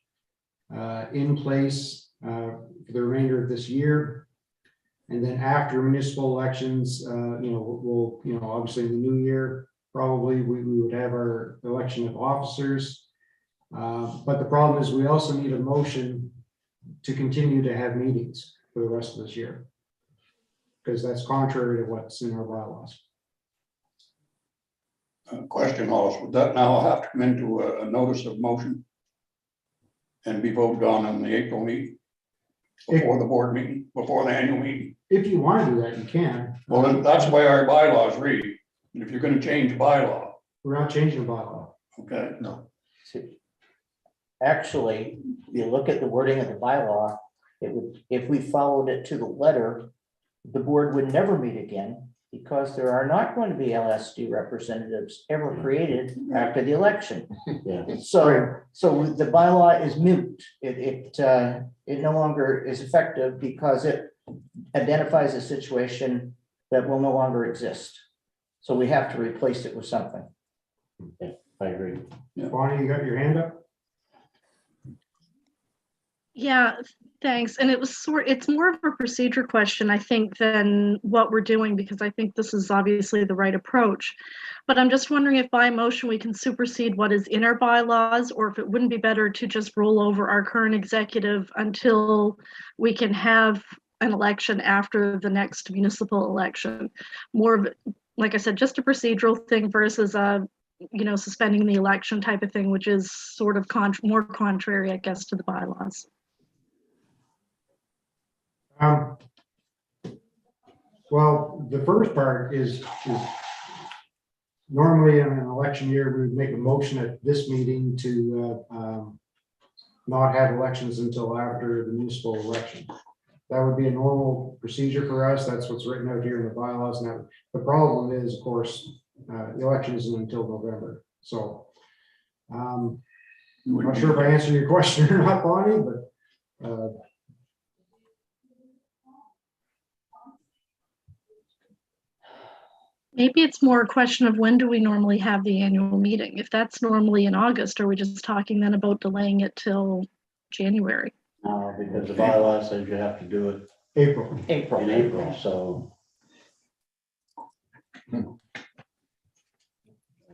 in place for the remainder of this year. And then after municipal elections, we'll obviously in the new year, probably we would have our election of officers. But the problem is we also need a motion to continue to have meetings for the rest of this year, because that's contrary to what's in our bylaws. Question, Hollis, would that now have to come into a notice of motion and be voted on in the April meeting? Before the board meeting, before the annual meeting? If you want to do that, you can. Well, then that's the way our bylaws read. And if you're gonna change bylaw, We're not changing the bylaw. okay? No. Actually, if you look at the wording of the bylaw, it would, if we followed it to the letter, the board would never meet again because there are not going to be LSD representatives ever created after the election. Yeah. So the bylaw is moot. It no longer is effective because it identifies a situation that will no longer exist. So we have to replace it with something. I agree. Bonnie, you got your hand up? Yeah, thanks. And it's more of a procedure question, I think, than what we're doing, because I think this is obviously the right approach. But I'm just wondering if by motion we can supersede what is in our bylaws, or if it wouldn't be better to just roll over our current executive until we can have an election after the next municipal election. More of, like I said, just a procedural thing versus suspending the election type of thing, which is sort of more contrary, I guess, to the bylaws. Well, the first part is normally in an election year, we would make a motion at this meeting to not have elections until after the municipal election. That would be a normal procedure for us. That's what's written out here in the bylaws. Now, the problem is, of course, the election isn't until November. So I'm not sure if I answered your question or not, Bonnie, but maybe it's more a question of when do we normally have the annual meeting? If that's normally in August, are we just talking then about delaying it till January? No, because the bylaw says you have to do it April. in April, so. I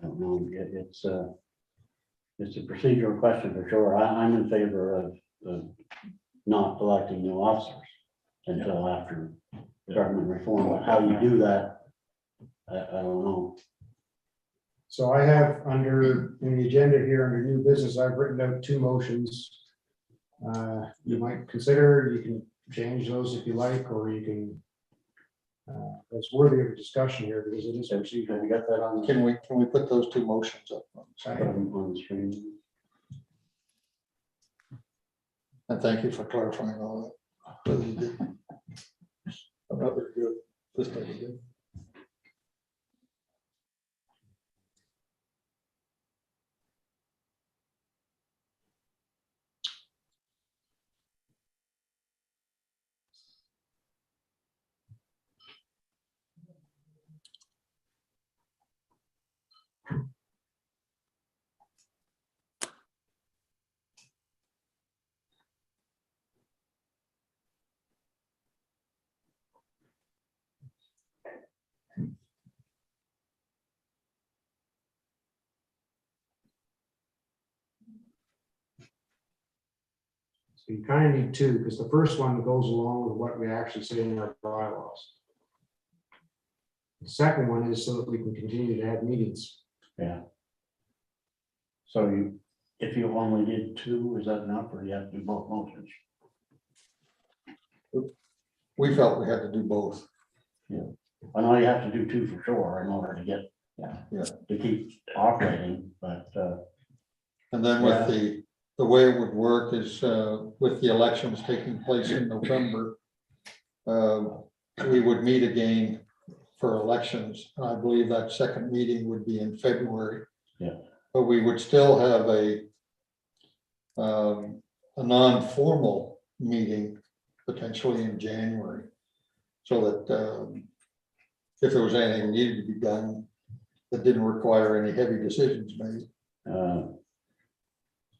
don't know, it's a procedural question for sure. I'm in favor of not electing new officers until after government reform, but how you do that, I don't know. So I have in the agenda here, under new business, I've written out 2 motions. You might consider, you can change those if you like, or you can, it's worthy of a discussion here because it is procedural. We got that on. Can we put those 2 motions up? On the screen. And thank you for clarifying all that. Really good. I'm not very good this time of day. So you kind of need 2, because the first one goes along with what we actually say in our bylaws. The second one is so that we can continue to have meetings. Yeah. So if you only did 2, is that enough, or you have to do both motions? We felt we had to do both. Yeah. I know you have to do 2 for sure in order to get, to keep operating, but, And then with the way it would work is with the elections taking place in November, we would meet again for elections. I believe that second meeting would be in February. Yeah. But we would still have a non-formal meeting potentially in January. So that if there was anything needed to be done that didn't require any heavy decisions made.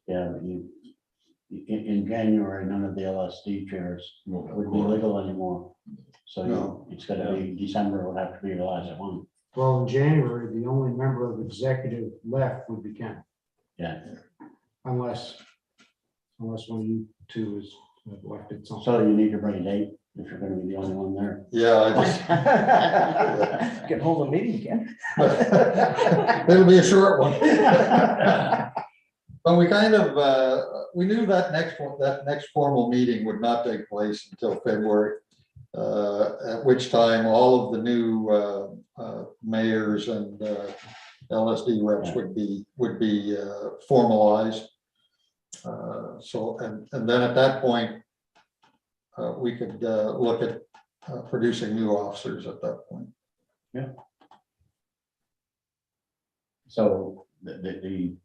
yeah, in January, none of the LSD chairs would be legal anymore. So No. it's gonna be December, would have to be the last one. Well, in January, the only member of executive left would be Ken, Yeah, unless one of you 2 is elected something. so you need to bring a date if you're gonna be the only one there. Yeah, I just. Get hold of the meeting again. It'll be a short one. But we kind of, we knew that next formal meeting would not take place until February. At which time all of the new mayors and LSD reps would be formalized. So, and then at that point, we could look at producing new officers at that point. Yeah. So the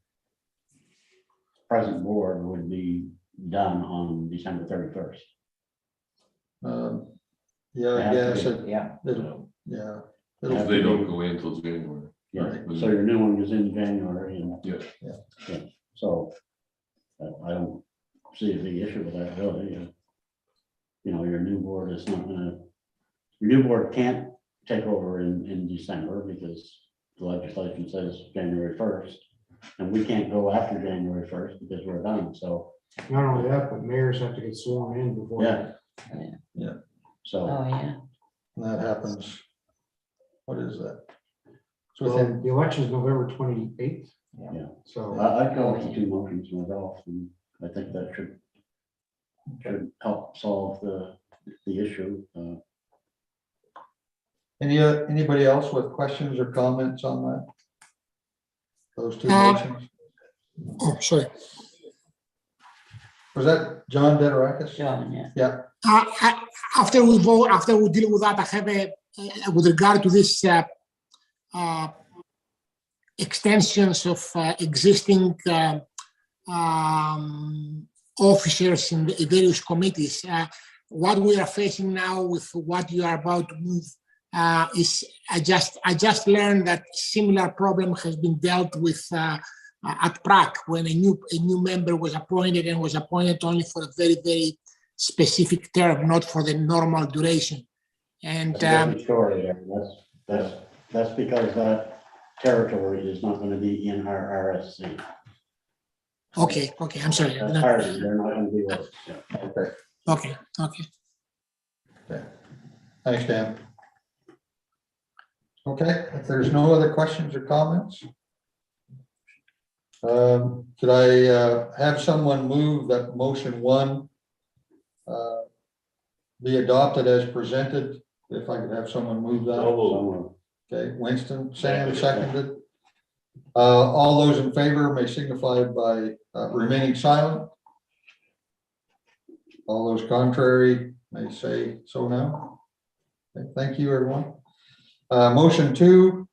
present board would be done on December 31st. Yeah, I guess, Yeah. yeah. If they don't go in until January. Yeah, Right. so your new one is in January and. Yeah. So I don't see a big issue with that, really. You know, your new board is not gonna, your new board can't take over in December because the legislation says January 1st. And we can't go after January 1st because we're done, so, Not only that, but mayors have to get sworn in before. yeah. Yeah. So, Oh, yeah. And that happens. What is that? It's Well, within, the election is November 28th. yeah. So I'd go with the 2 motions myself, and I think that should help solve the issue. anybody else with questions or comments on that? Those 2 Uh, motions? Oh, sorry. Was that John Dedorakis? John, yeah. Yeah, After we vote, after we deal with that, I have with regard to this extensions of existing officers in the various committees. What we are facing now with what you are about to move is I just learned that similar problem has been dealt with at PRAC when a new member was appointed and was appointed only for a very, very specific term, not for the normal duration. And That's a different story there. That's because that territory is not going to be in our RSC. okay, I'm sorry. That's party, they're not going to be with us. Yeah. Okay. thanks, Dan. Okay, if there's no other questions or comments, could I have someone move that motion 1 be adopted as presented? If I could have someone move that. So, Okay, Winston, Sam seconded. All those in favor may signify by remaining silent. All those contrary may say so now. Okay, thank you, everyone. Motion 2.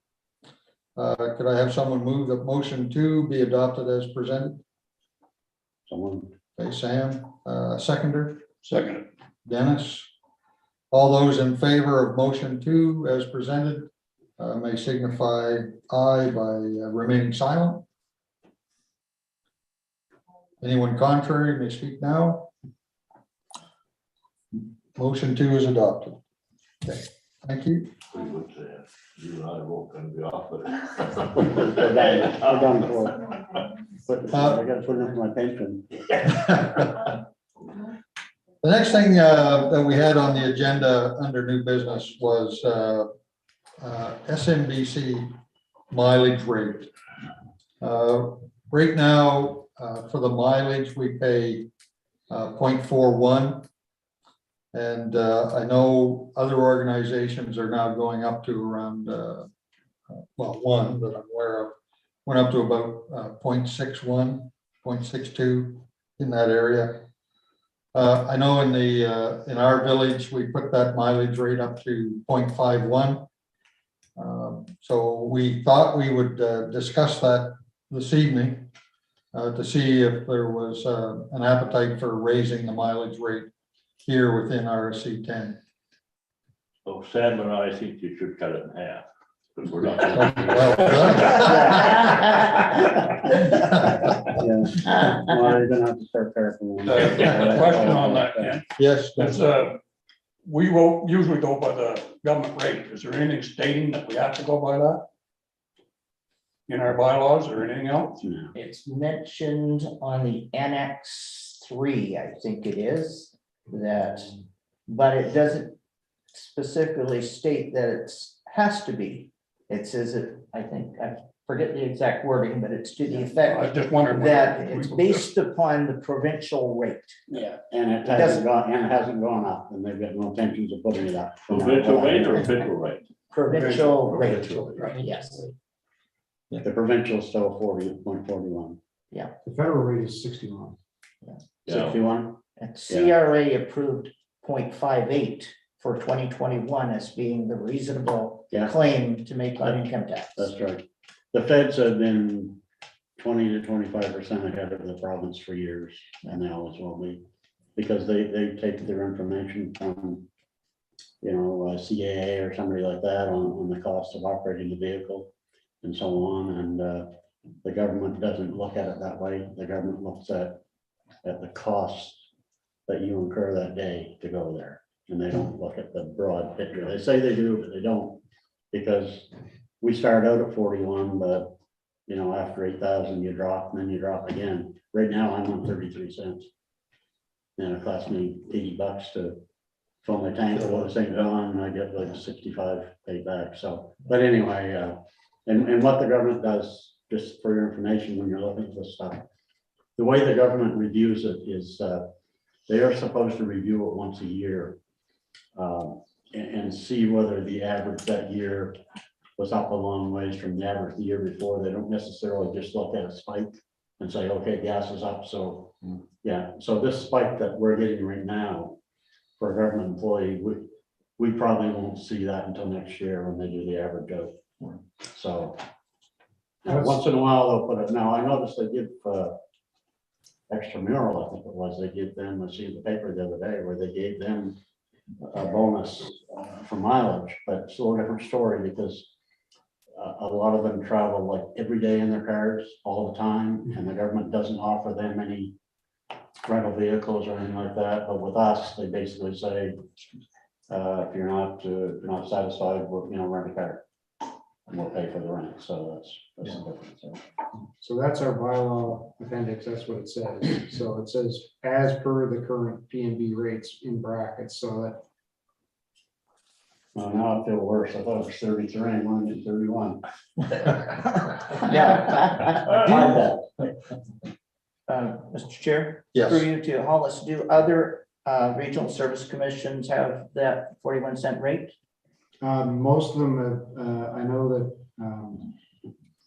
Could I have someone move that motion 2 be adopted as presented? someone, Okay, Sam, seconder, Second. Dennis. All those in favor of motion 2 as presented may signify aye by remaining silent. Anyone contrary may speak now. Motion 2 is adopted. Okay, thank you. Pretty much, you and I won't gonna be off, but. we're done for. I got to put it in my pension. The next thing that we had on the agenda under new business was SNBC mileage rate. Right now, for the mileage, we pay 0.41. And I know other organizations are now going up to around, well, one that I'm aware of, went up to about 0.61, 0.62 in that area. I know in our village, we put that mileage rate up to 0.51. So we thought we would discuss that this evening to see if there was an appetite for raising the mileage rate here within RSC 10. So Sam and I think you should cut it in half, because we're not. Well Yeah. Well, you're gonna have to start careful. Question on that, Ken. Yes, It's we will usually go by the government rate. Is there anything stating that we have to go by that? In our bylaws or anything else? No. It's mentioned on the Annex 3, I think it is, that, but it doesn't specifically state that it's has to be. It says it, I think, I forget the exact wording, but it's to the I effect just wondered. that it's based upon the provincial rate. Yeah, and it hasn't gone up, and they've got no intentions of putting it up. Provincial rate or official rate? Provincial rate, Provincial. yes. The provincial is still 40.41. The federal rate is 61. Yeah. 61? And CRA approved 0.58 for 2021 as being the reasonable Yeah. claim to make on income tax. That's right. The feds have been 20 to 25% ahead of the province for years, and they always will be, because they take their information from, CAA or somebody like that on the cost of operating the vehicle and so on. And the government doesn't look at it that way. The government looks at at the cost that you incur that day to go there. And they don't look at the broad picture. They say they do, but they don't. Because we start out at 41, but you know, after 8,000, you drop, and then you drop again. Right now, I'm on 33 cents. And it cost me $80 to fill my tank with St. John, and I get like 65 paid back. So, but anyway, and what the government does, just for your information, when you're looking for stuff, the way the government reviews it is they are supposed to review it once a year and see whether the average that year was up a long ways from the average the year before. They don't necessarily just look at a spike and say, okay, gas is up. So yeah, so this spike that we're getting right now for a government employee, we probably won't see that until next year when they do the average out. So once in a while they'll put it. Now I noticed they give extramural, I think it was, they give them, I see in the paper the other day where they gave them a bonus for mileage, but it's a little different story because a lot of them travel like every day in their cars all the time, and the government doesn't offer them any rental vehicles or anything like that. But with us, they basically say, if you're not satisfied, we'll, you know, rent a car and we'll pay for the rent. So that's the difference. So that's our bylaw appendix, that's what it says. So it says, as per the current P&B rates in brackets, so that. Well, now I feel worse. I thought it was 33, I'm only at 31. Yeah. Mr. Chair? Yes. For you to Hollis, do other regional service commissions have that 41-cent rate? Most of them, I know that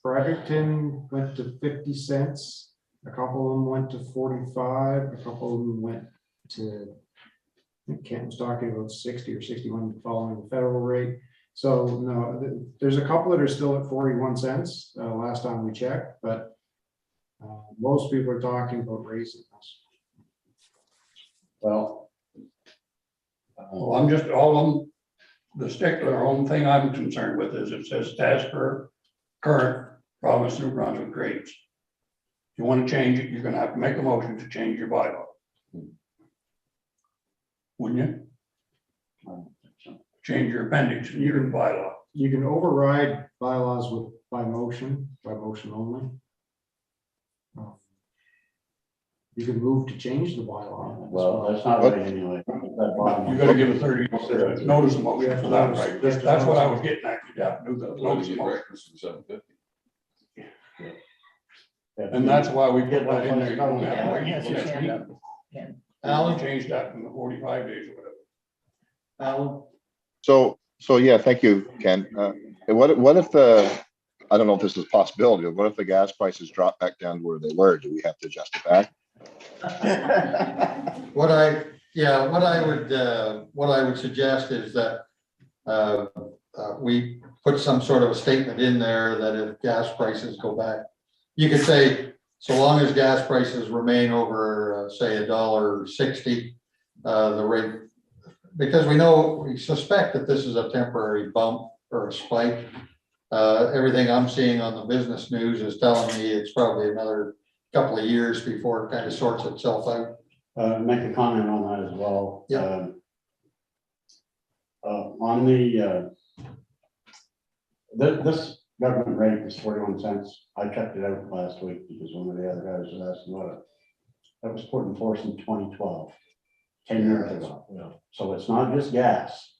Fredericton went to 50 cents. A couple of them went to 45. A couple of them went to, I think Kent was talking about 60 or 61 following the federal rate. So no, there's a couple that are still at 41 cents last time we checked, but most people are talking about raising this. Well, Well, I'm just, all of them, the stickler, only thing I'm concerned with is it says as per current province of New Brunswick rates. If you want to change it, you're gonna have to make a motion to change your bylaw. Wouldn't you? Change your appendix in your bylaw. You can override bylaws with by motion only. You can move to change the bylaw. well, that's not right anyway. That bottom You gotta give a 30 notice of motion for that, right? That's what I was getting at. You have to do the notice of motion. And that's why we get that in there. You don't have to wait until next meeting. Alan changed that from the 45 days or whatever. Alan? So yeah, thank you, Ken. And what if I don't know if this is a possibility, but what if the gas prices drop back down to where they were? Do we have to adjust it back? What I would suggest is that we put some sort of a statement in there that if gas prices go back, you could say, so long as gas prices remain over, say, $1.60, the rate, because we suspect that this is a temporary bump or a spike. Everything I'm seeing on the business news is telling me it's probably another couple of years before it kind of sorts itself out. Make a comment on that as well. Yeah. On the this government rate is 41 cents. I checked it out last week because one of the other guys was asking what it. That was put in force in 2012, 10 years ago. Yeah. So it's not just gas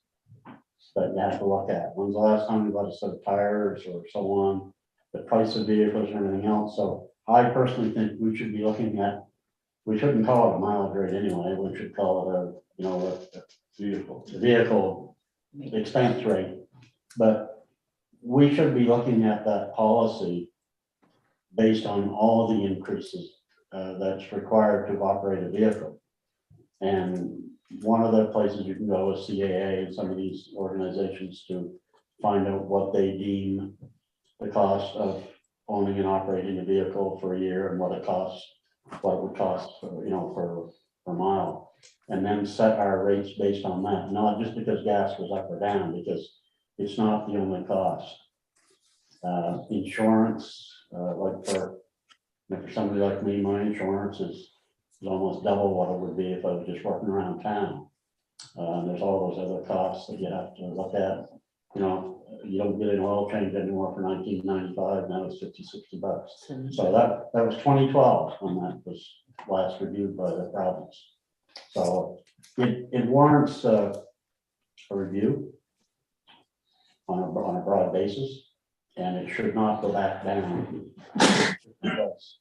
that you have to look at. When's the last time you bought a set of tires or so on, the price of vehicles and everything else. So I personally think we should be looking at, we shouldn't call it a mileage rate anyway. We should call it a vehicle expense rate. But we should be looking at that policy based on all the increases that's required to operate a vehicle. And one of the places you can go is CAA and some of these organizations to find out what they deem the cost of owning and operating a vehicle for a year and what it would cost, per mile. And then set our rates based on that, not just because gas goes up or down, because it's not the only cost. Insurance, like for somebody like me, my insurance is is almost double what it would be if I was just working around town. There's all those other costs that you have to look at. You know, you don't get an oil change anymore for $19.95, now it's $50-60. So that was 2012 when that was last reviewed by the province. So it warrants a review on a broad basis, and it should not go back down because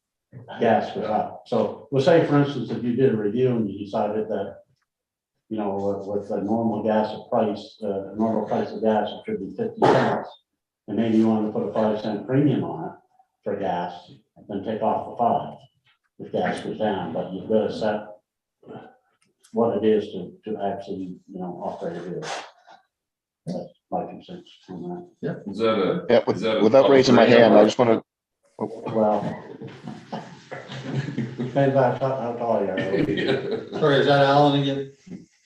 gas goes up. So we'll say, for instance, if you did a review and you decided that, you know, with the normal gas price, normal price of gas, it should be 50 cents. And maybe you want to put a 5-cent premium on it for gas, then take off the 5 if gas goes down. But you've got to set what it is to actually, you know, operate a vehicle. That's my 2 cents on that. Is that a? Yeah, is that a without raising my hand, I just want to, Well, depends on how tall you are. Sorry, is that Alan again?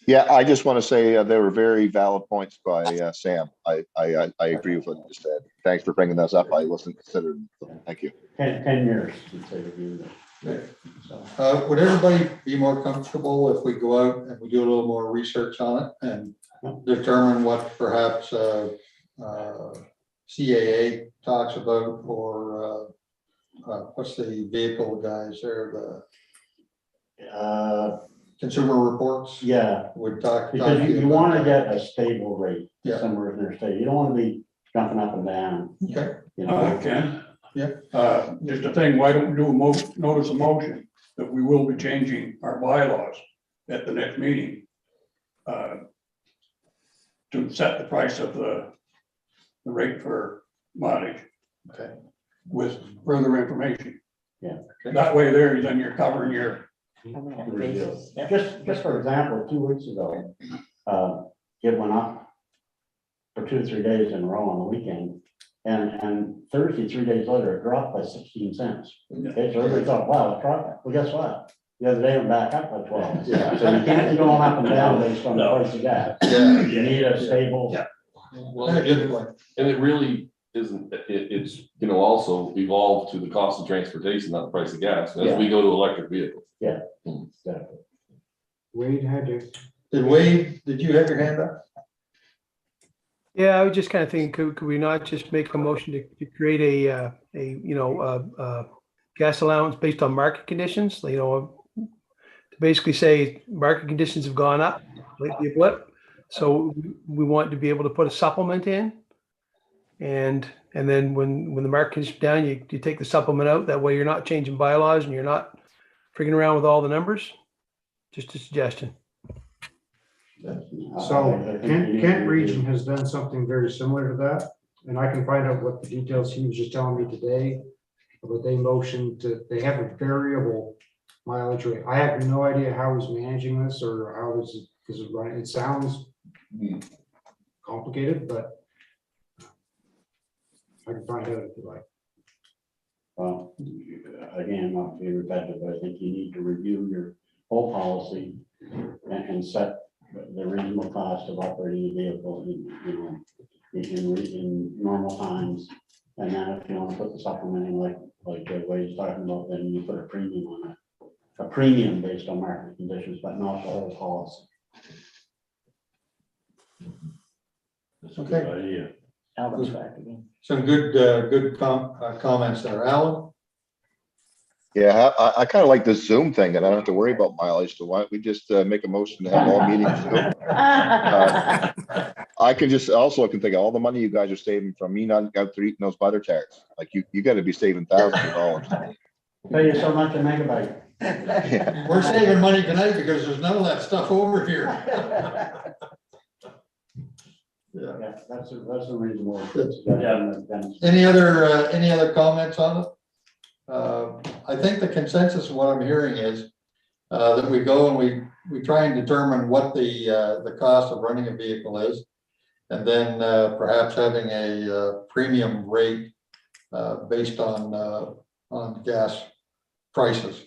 yeah, I just want to say they were very valid points by Sam. I agree with what you just said. Thanks for bringing those up. I wasn't considering. Thank you. 10 years since they reviewed it. So. Would everybody be more comfortable if we go out and we do a little more research on it and determine what perhaps CAA talks about, or what's the vehicle guys there, the Consumer Reports? Yeah, Would talk. because you want to get a stable rate somewhere in their state. You don't want to be jumping up and down. Okay. You know? Okay. Yeah. Just a thing, why don't we do a notice of motion that we will be changing our bylaws at the next meeting to set the price of the rate for mileage. Okay. With further information. Yeah. Okay. That way there, then you're covering your, Just for example, 2 weeks ago, it went up for 2 or 3 days in a row on the weekend. And Thursday, 3 days later, it dropped by 16 cents. Okay, so everybody thought, wow, it's dropping. Well, guess what? The other day it went back up by 12. Yeah. So you can't be going up and down based on the price of gas. Yeah. You need a stable. Yeah. Well, Good point. and it really isn't, it's, you know, also evolved to the cost of transportation, not the price of gas, as we go to electric vehicles. Yeah. Exactly. Wade had to. Did you have your hand up? Yeah, I was just kind of thinking, could we not just make a motion to create a gas allowance based on market conditions? You know, to basically say market conditions have gone up, lately a blip. So we want to be able to put a supplement in. And then when the market is down, you take the supplement out. That way you're not changing bylaws and you're not freaking around with all the numbers. Just a suggestion. So Kent Region has done something very similar to that, and I can find out what the details he was just telling me today. But they they have a variable mileage rate. I have no idea how he's managing this or how this is running. It sounds complicated, but I can find out if you like. Well, again, not to be repetitive, but I think you need to review your whole policy and set the reasonable cost of operating a vehicle in normal times. And then if you want to put the supplement in like Wade's talking about, then you put a premium on it. A premium based on market conditions, but not the whole policy. That's a Okay. good idea. Alvin's back again. Some good comments there. Alan? Yeah, I kind of like this Zoom thing that I don't have to worry about mileage. So why don't we just make a motion to have all meetings Zoom? I can just also can think of all the money you guys are saving from me not out there eating those butter tarts. Like you got to be saving thousands of dollars. Pay you so much a megabyte. Yeah. We're saving money tonight because there's none of that stuff over here. Yeah, that's a reasonable. Any other comments on it? I think the consensus of what I'm hearing is that we go and we try and determine what the cost of running a vehicle is, and then perhaps having a premium rate based on gas prices.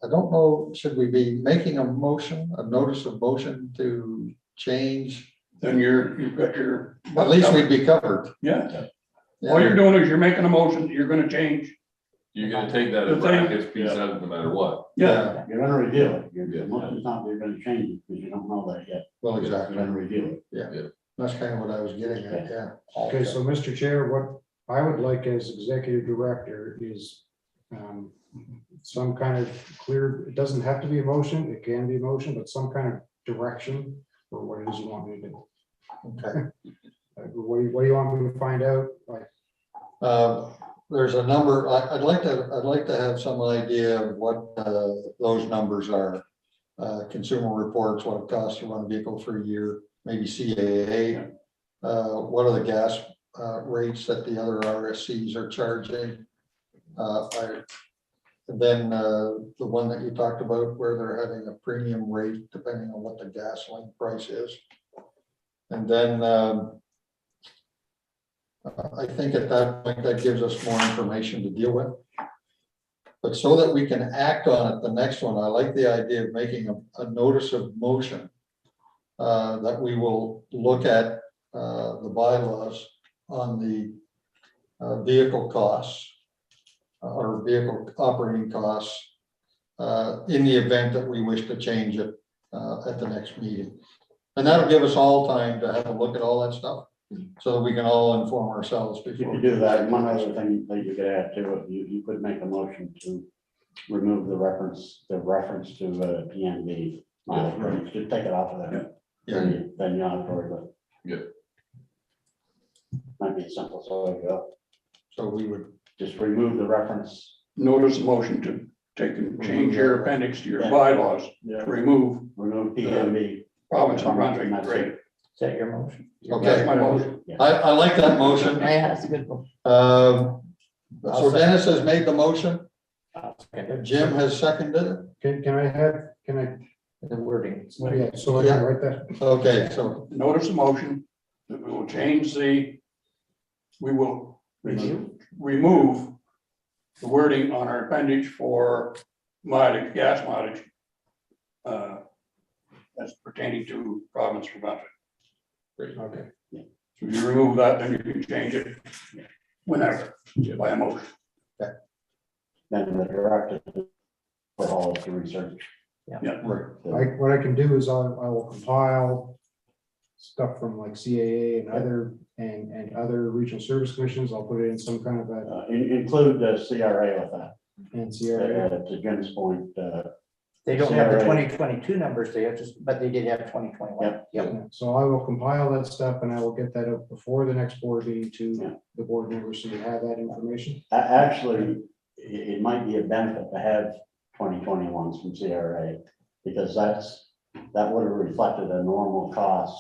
I don't know, should we be making a notice of motion to change? then you've got your. At least we'd be covered. Yeah. Yeah. All you're doing is you're making a motion, that you're gonna change You're gonna take that as brackets piece out no matter what. Yeah, You're gonna review it. You're, most of the time you're gonna change it because you don't know that yet. Well, You're exactly. gonna review it. Yeah, that's kind of what I was getting at, yeah. Okay, so Mr. Chair, what I would like as executive director is some kind of clear, it doesn't have to be a motion, it can be a motion, but some kind of direction for what it is you want me to do. Okay. What do you want me to find out? Like, There's a number, I'd like to have some idea of what those numbers are. Consumer reports, what it costs to run a vehicle for a year, maybe CAA. What are the gas rates that the other RSCs are charging? Then the one that you talked about where they're having a premium rate depending on what the gasoline price is. And then I think at that point, that gives us more information to deal with. But so that we can act on it, the next one, I like the idea of making a notice of motion that we will look at the bylaws on the vehicle costs or vehicle operating costs in the event that we wish to change it at the next meeting. And that'll give us all time to have a look at all that stuff so that we can all inform ourselves You before. could do that. And one other thing that you could add to it, you could make a motion to remove the reference to the PNV. Just take it off of there. Yeah. Then you don't have to worry about it. Yeah. Might be a simple, so I go. So we would, Just remove the reference. notice a motion to take and change your appendix to your Yeah. bylaws, Yeah. remove Remove PNV. province of Brunswick That's rate. it. Is that your motion? okay, That's my motion. I like that motion. Yeah, that's a good one. So Dennis has made the motion, Okay, Jim has seconded it. can I, the wording. yeah, so I can write that. Okay, so Notice a motion that we will change we will remove the wording on our appendix for mileage, gas mileage. As pertaining to province of Brunswick. Okay. So if you remove that, then you can change it whenever by a motion. Then the director for all of the research. right, What I can do is I will compile stuff from like CAA and other regional service commissions. I'll put it in some kind of a Include the CRA with that. NCRA. To Jim's point, They don't have the CRA. 2022 numbers, they have just, but they did have 2021. Yep. So I will compile that stuff and I will get that up before the next board meeting Yeah. to the board members so you have that information. Actually, it might be a benefit to have 2021s from CRA, because that would have reflected a normal cost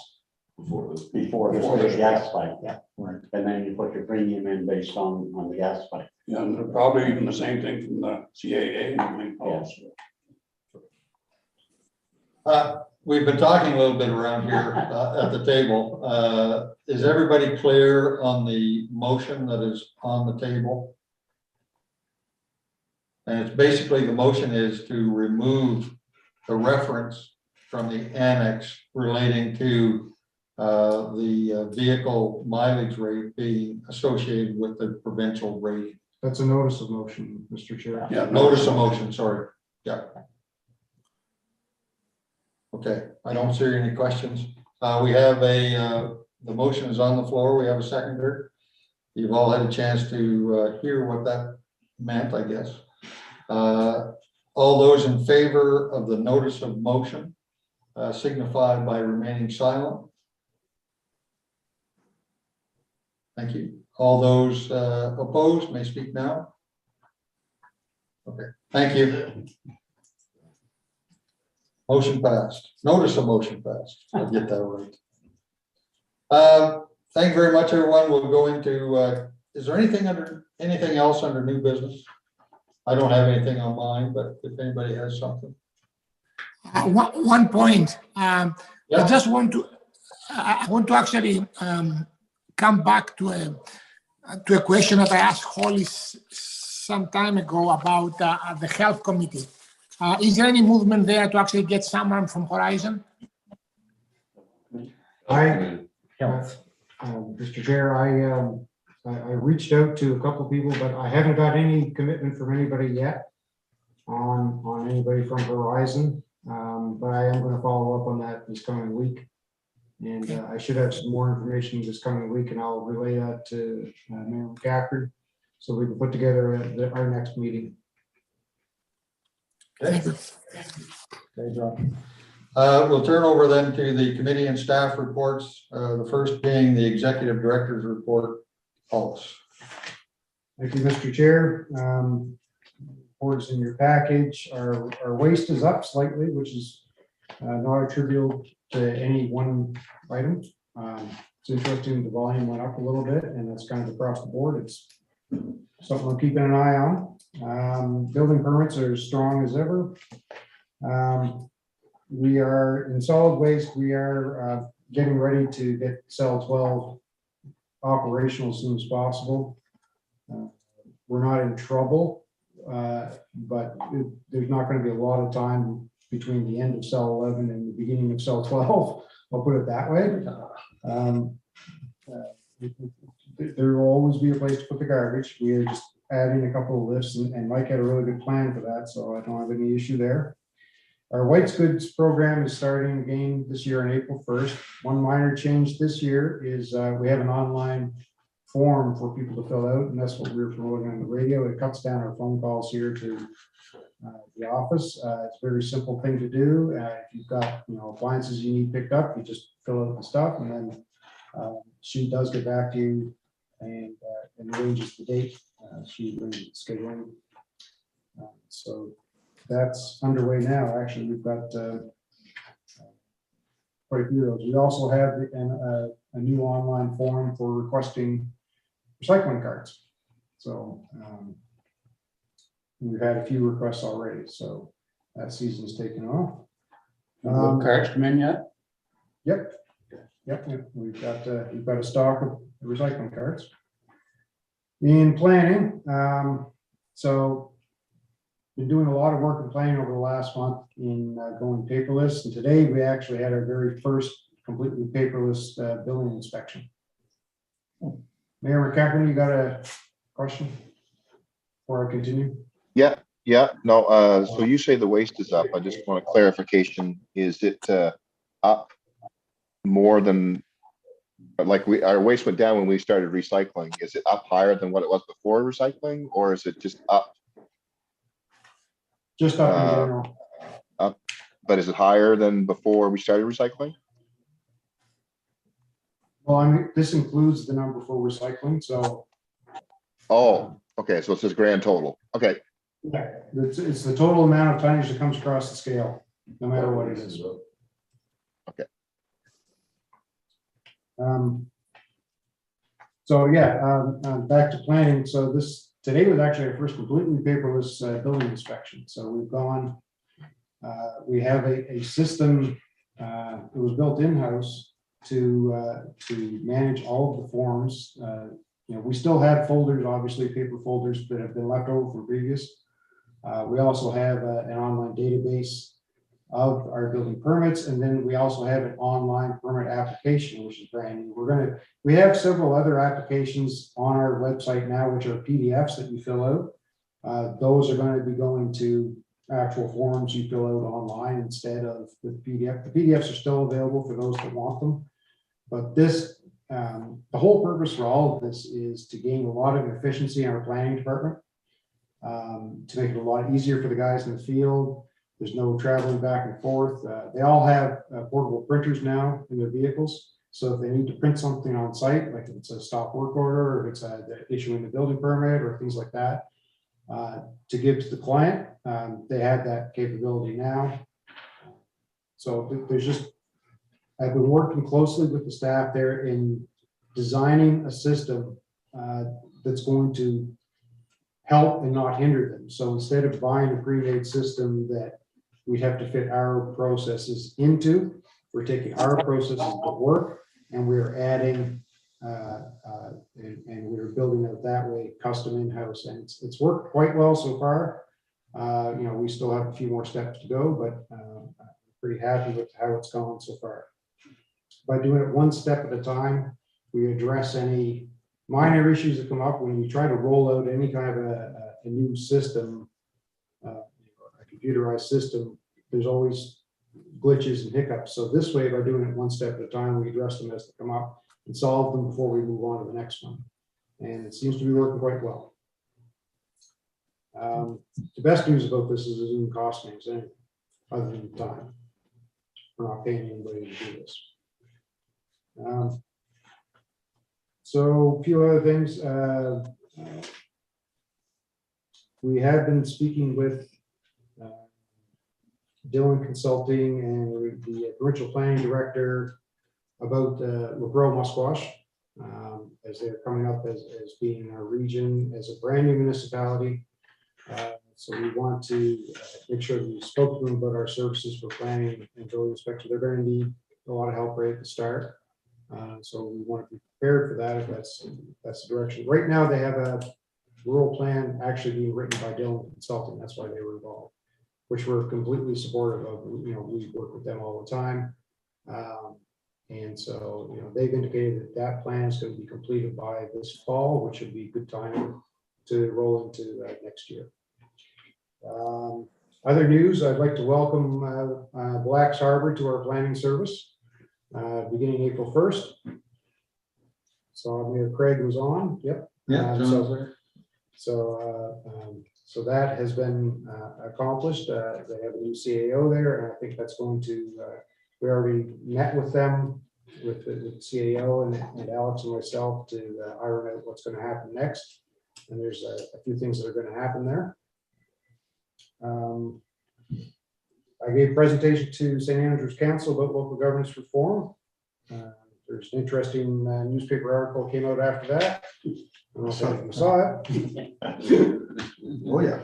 before the gas spike. Yeah. right. And then you put your premium in based on the gas spike. Yeah, and probably even the same thing from the CAA and everything also. We've been talking a little bit around here at the table. Is everybody clear on the motion that is on the table? And it's basically, the motion is to remove the reference from the annex relating to the vehicle mileage rate being associated with the provincial rate. That's a notice of motion, Mr. Chair. Yeah, Notice of motion, sorry. Yeah. Okay, I don't see any questions. We have the motion is on the floor. We have a seconder. You've all had a chance to hear what that meant, I guess. All those in favor of the notice of motion signify by remaining silent. Thank you. All those opposed may speak now. Okay, thank you. Motion passed. Notice of motion passed. I'll get that right. Thank you very much, everyone. We'll go into, is there anything else under new business? I don't have anything on mine, but if anybody has something. One point. I Yeah. just want to actually come back to a question that I asked Holly some time ago about the health committee. Is there any movement there to actually get someone from Horizon? Mr. Chair, I reached out to a couple of people, but I haven't got any commitment from anybody yet on anybody from Horizon. But I am going to follow up on that this coming week. And I should have some more information this coming week, and I'll relay that to Mayor McCaffrey so we can put together our next meeting. Okay, John. We'll turn over then to the committee and staff reports. The first being the executive director's report. Paulus. Thank you, Mr. Chair. Reports in your package. Our waste is up slightly, which is not attributable to any one item. It's interesting, the volume went up a little bit, and that's kind of across the board. It's something I'm keeping an eye on. Building permits are as strong as ever. We are in solid waste. We are getting ready to get cell 12 operational as soon as possible. We're not in trouble, but there's not going to be a lot of time between the end of cell 11 and the beginning of cell 12. I'll put it that way. There will always be a place to put the garbage. We are just adding a couple of lifts, and Mike had a really good plan for that, so I don't have any issue there. Our white goods program is starting again this year on April 1st. One minor change this year is we have an online form for people to fill out, and that's what we're promoting on the radio. It cuts down our phone calls here to the office. It's a very simple thing to do. If you've got appliances you need picked up, you just fill out the stuff, and then she does get back to you and arranges the date. She arranges the scheduling. So that's underway now. Actually, we've got quite a few of those. We also have a new online form for requesting recycling cards. So we've had a few requests already. So that season's taken off. Cards come in yet? Yep. We've got a stock of recycling cards. In planning, so been doing a lot of work in planning over the last month in going paperless. And today we actually had our very first completely paperless building inspection. Mayor McCaffrey, you got a question before I continue? Yeah, no, so you say the waste is up. I just want a clarification. Is it up more than, like our waste went down when we started recycling? Is it up higher than what it was before recycling, or is it just up? Just up in general. Up, but is it higher than before we started recycling? Well, I mean, this includes the number for recycling, so. Oh, okay, so it says grand total. Okay. Yeah, it's the total amount of tonnage that comes across the scale, no matter what it is. Okay. So yeah, back to planning. So today was actually our first completely paperless building inspection. So we've gone, we have a system that was built in-house to manage all of the forms. We still have folders, obviously paper folders that have been left over from previous. We also have an online database of our building permits, and then we also have an online permit application, which is brand new. We have several other applications on our website now, which are PDFs that you fill out. Those are going to be going to actual forms you fill out online instead of the PDF. The PDFs are still available for those that want them, but this, the whole purpose for all of this is to gain a lot of efficiency in our planning department, to make it a lot easier for the guys in the field. There's no traveling back and forth. They all have portable printers now in their vehicles. So if they need to print something on site, like if it's a stop work order, or if it's issuing the building permit or things like that, to give to the client, they have that capability now. So I've been working closely with the staff there in designing a system that's going to help and not hinder them. So instead of buying a pre-made system that we have to fit our processes into, we're taking our processes to work, and we're adding and we're building it that way, custom in-house, and it's worked quite well so far. We still have a few more steps to go, but I'm pretty happy with how it's gone so far. By doing it one step at a time, we address any minor issues that come up when you try to roll out any kind of a new system, a computerized system, there's always glitches and hiccups. So this way, by doing it one step at a time, we address them as they come up and solve them before we move on to the next one. And it seems to be working quite well. The best news about this is it doesn't cost me anything other than time. We're not paying anybody to do this. So a few other things. We have been speaking with Dylan Consulting and the provincial planning director about LeBron Musquash, as they're coming up as being in our region as a brand new municipality. So we want to make sure that we spoke to them about our services for planning and building inspection. They're going to need a lot of help right at the start. So we want to be prepared for that if that's the direction. Right now, they have a rural plan actually being written by Dylan Consulting. That's why they were involved, which we're completely supportive of. You know, we work with them all the time. And so, you know, they've indicated that that plan is going to be completed by this fall, which would be good time to roll into next year. Other news, I'd like to welcome Blacks Harbor to our planning service beginning April 1st. So Mayor Craig was on. Yep. Yeah. So that has been accomplished. They have a new CAO there, and I think that's going to. We already met with them, with the CAO and Alex and myself to iron out what's going to happen next. And there's a few things that are going to happen there. I gave a presentation to St. Andrews Council about local governance reform. There's an interesting newspaper article came out after that. I don't know if you saw it. Oh, yeah.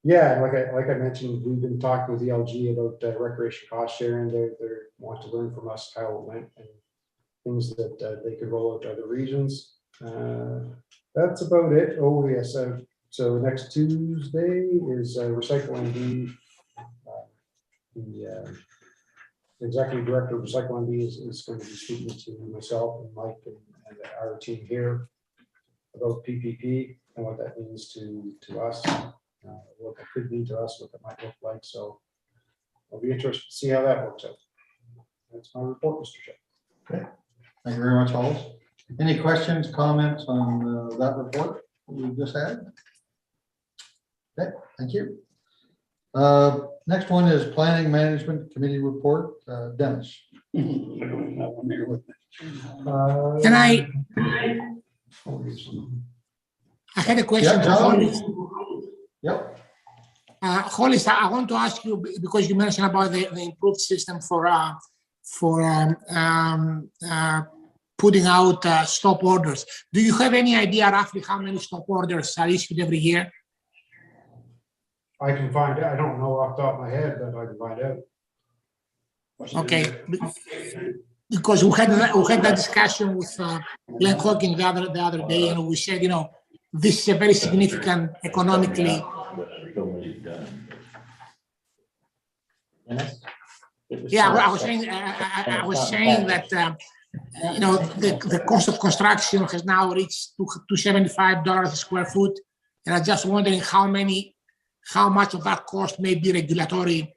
Yeah, like I mentioned, we've been talking with the LG about recreation cost sharing. They want to learn from us how it went and things that they could roll out to other regions. That's about it. Oh, yes. So next Tuesday is Recycle ND. The executive director of Recycle ND is going to be speaking to myself and Mike and our team here about PPP and what that means to us, what that could mean to us, what that might look like. So I'll be interested to see how that works out. That's my report, Mr. Chair. Okay. Thank you very much, Hollis. Any questions, comments on that report we just had? Okay, thank you. Next one is Planning Management Committee report. Dennis. That one here with me. Can I had a question. Yeah, for Hollis. Yep. Hollis, I want to ask you, because you mentioned about the improved system for putting out stop orders. Do you have any idea roughly how many stop orders are issued every year? I can find out. I don't know off the top of my head, but I can find out. Okay, because we had that discussion with Glenn Hawking the other day, and we said, you know, this is a very significant economically. Yeah, I was saying that you know, the cost of construction has now reached $275 a square foot, and I'm just wondering how much of that cost may be regulatory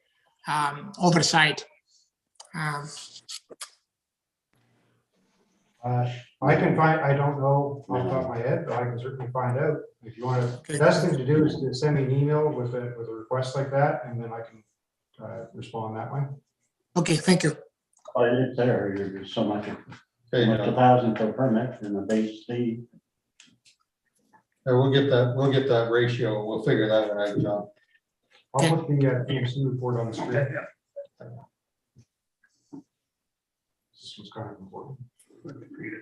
oversight. I can find, I don't know off the top of my head, but I can certainly find out. If you want to, the best thing to do is to send me an email with a request like that, and then I can respond that way. Okay, thank you. Oh, it's there, there's so much, Okay, $1,000 per permit and the base fee. we'll get that ratio. We'll figure that one out, John. I'll put the PMC report on the screen. This was kind of important. Let me read it.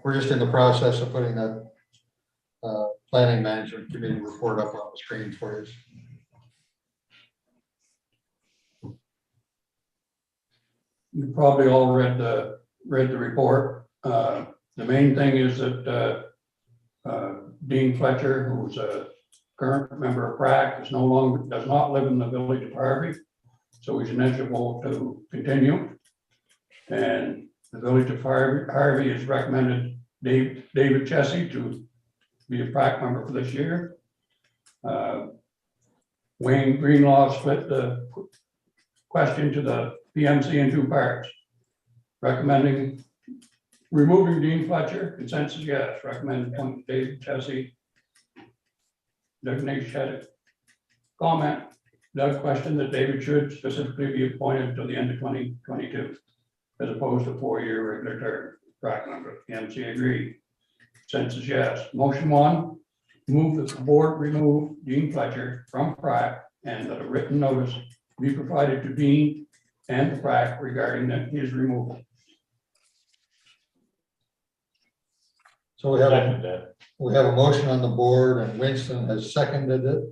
We're just in the process of putting that Planning Management Committee report up on the screen for you. You probably all read the report. The main thing is that Dean Fletcher, who's a current member of PrAC is no longer, does not live in the village of Harvey, so he's ineligible to continue. And the village of Harvey has recommended David Chessie to be a PrAC member for this year. Wayne Greenlaw split the question to the PMC in two parts. Recommending removing Dean Fletcher, consensus yes. Recommended appoint David Chessie. Designation had a comment. Doug questioned that David should specifically be appointed until the end of 2022, as opposed to 4-year regular term. PrAC member, PMC agreed. Consensus yes. Motion 1, move that the board remove Dean Fletcher from PrAC and that a written notice be provided to Dean and the PrAC regarding his removal. So we have Second that. a motion on the board and Winston has seconded it.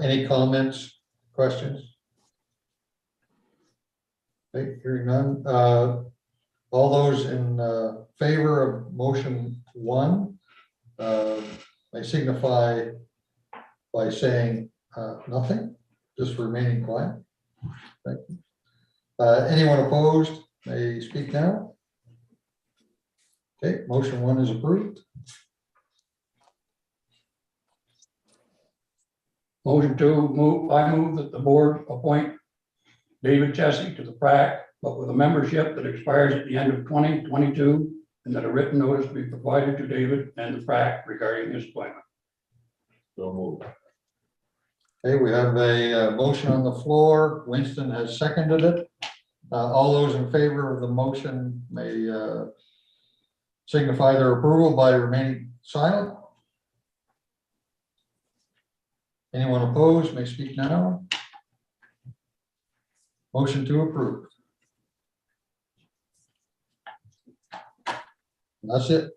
Any comments, questions? Okay, hearing none. All those in favor of motion 1 may signify by saying nothing, just remaining quiet. Thank you. Anyone opposed may speak now. Okay, motion 1 is approved. Motion 2, I move that the board appoint David Chessie to the PrAC, but with a membership that expires at the end of 2022, and that a written notice be provided to David and the PrAC regarding his appointment. So move. Okay, we have a motion on the floor. Winston has seconded it. All those in favor of the motion may signify their approval by remaining silent. Anyone opposed may speak now. Motion to approve. That's it.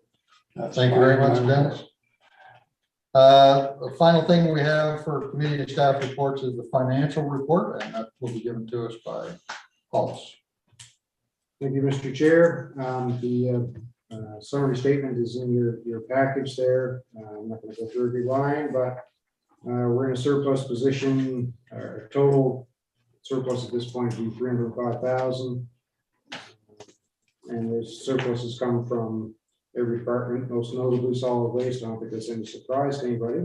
Thank you very much, Dennis. The final thing we have for committee and staff reports is the financial report, and that will be given to us by Hollis. Thank you, Mr. Chair. The summary statement is in your package there. I'm not going to go through every line, but we're in a surplus position. Our total surplus at this point would be 305,000. And there's surpluses come from every department, most notably solid waste. I don't think that's any surprise to anybody.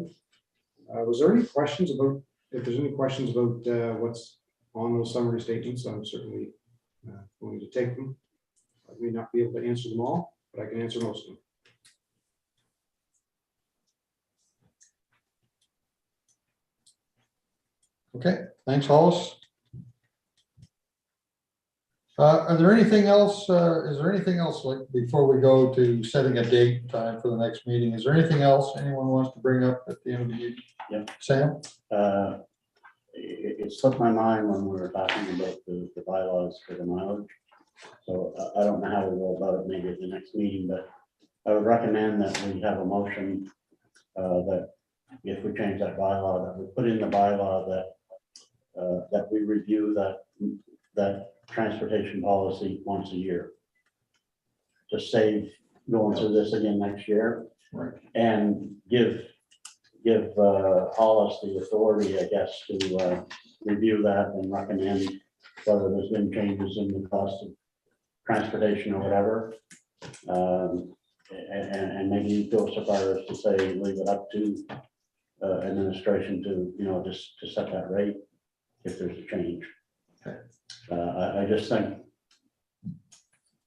Was there any questions about, if there's any questions about what's on those summary statements, I'm certainly going to take them. I may not be able to answer them all, but I can answer most of them. Okay, thanks, Hollis. Are there anything else, is there anything else, like, before we go to setting a date and time for the next meeting, is there anything else anyone wants to bring up at the end of the meeting? Yep. Sam? It slipped my mind when we were talking about the bylaws for the mileage. So I don't know how we go about it, maybe at the next meeting, but I would recommend that we have a motion that if we change that bylaw, that we put in the bylaw that we review that transportation policy once a year. To save going through this again next year. Right. And give Hollis the authority, I guess, to review that and recommend whether there's been changes in the cost of transportation or whatever. And maybe go so far as to say, leave it up to administration to, just to set that rate if there's a change. Okay. I just think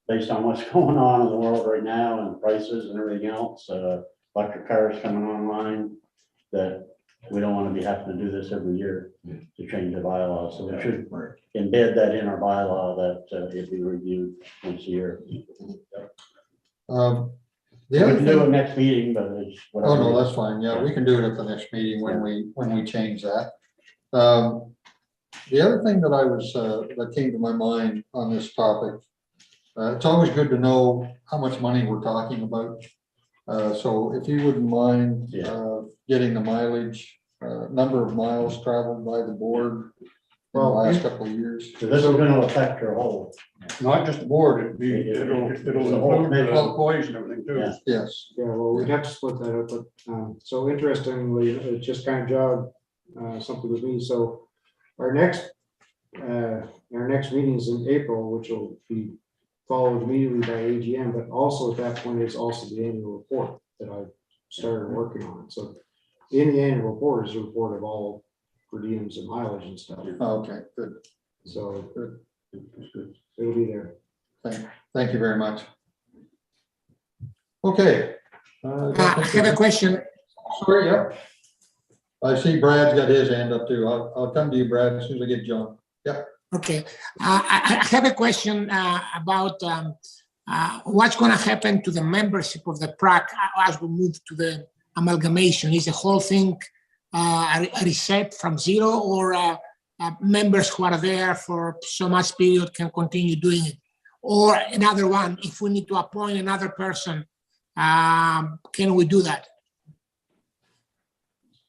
based on what's going on in the world right now and prices and everything else, electric cars coming online, that we don't want to be having to do this every year to change the bylaw. So we should embed that in our bylaw that it be reviewed once a year. The We other can do it thing, next meeting, but it's whatever. oh no, that's fine. Yeah, we can do it at the next meeting when we change that. The other thing that I was, that came to my mind on this topic, it's always good to know how much money we're talking about. So if you wouldn't mind getting the mileage, number of miles traveled by the board the last couple of years. So this is gonna affect your whole, Not just the board, it'll The whole include committee. all employees and everything too. Yeah. Yes. Yeah, well, we'd have to split that up, but, so interestingly, it just kind of jogged, something with me, so our next meeting is in April, which will be followed immediately by AGM, but also at that point is also the annual report that I started working on, so in the annual report is a report of all per diems and mileage and stuff, Okay, good. so Good. it'll be there. Thank you very much. Okay. I have a question. Sorry, yep. I see Brad's got his hand up too. I'll come to you, Brad, as soon as I get John. Yep. Okay, I have a question about what's going to happen to the membership of the PRAC as we move to the amalgamation. Is the whole thing reset from zero, or members who are there for so much period can continue doing it? Or another one, if we need to appoint another person, can we do that?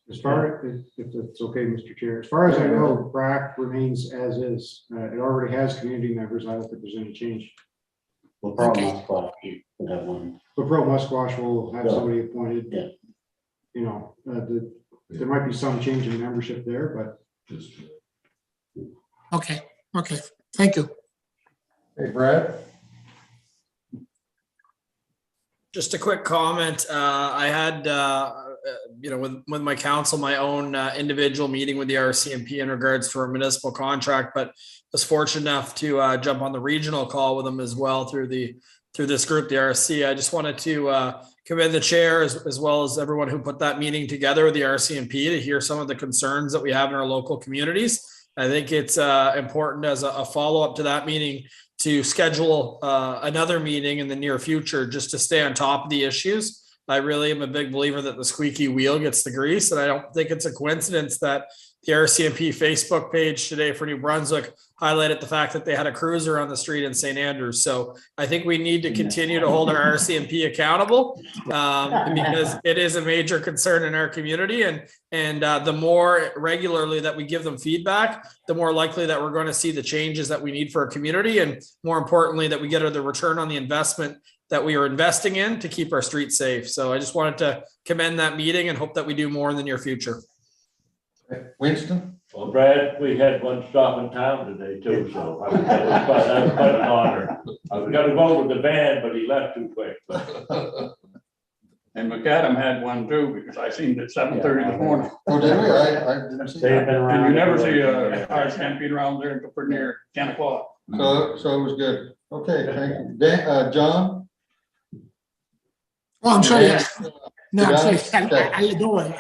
As far, if it's okay, Mr. Chair, as far as I know, BRAC remains as is. It already has community members. I don't think there's any change. well, probably not quite that one. But Pro Musquash will have Yeah. somebody appointed. Yeah. You know, there might be some change in membership there, but Okay, thank you. Hey, Brad. Just a quick comment. I had, with my council, my own individual meeting with the RCMP in regards to a municipal contract, but was fortunate enough to jump on the regional call with them as well through this group, the RC. I just wanted to commend the chair as well as everyone who put that meeting together with the RCMP to hear some of the concerns that we have in our local communities. I think it's important as a follow-up to that meeting to schedule another meeting in the near future just to stay on top of the issues. I really am a big believer that the squeaky wheel gets the grease, and I don't think it's a coincidence that the RCMP Facebook page today for New Brunswick highlighted the fact that they had a cruiser on the street in St. Andrews. So I think we need to continue to hold our RCMP accountable because it is a major concern in our community. And the more regularly that we give them feedback, the more likely that we're going to see the changes that we need for our community. And more importantly, that we get the return on the investment that we are investing in to keep our streets safe. So I just wanted to commend that meeting and hope that we do more in the near future. Winston? Well, Brad, we had one stop in town today too, so that was quite an honor. I was gonna go with the van, but he left too quick. And McAdam had one too, because I seen it at 7:30 this morning. Oh, did we? I didn't see They've that. been around. And you never see a car stampede around there until pretty near 10 o'clock. So it was good. Okay, thank you. Dan, John? Oh, I'm sorry. Yeah. No, I'm Yeah. sorry. I'll do it.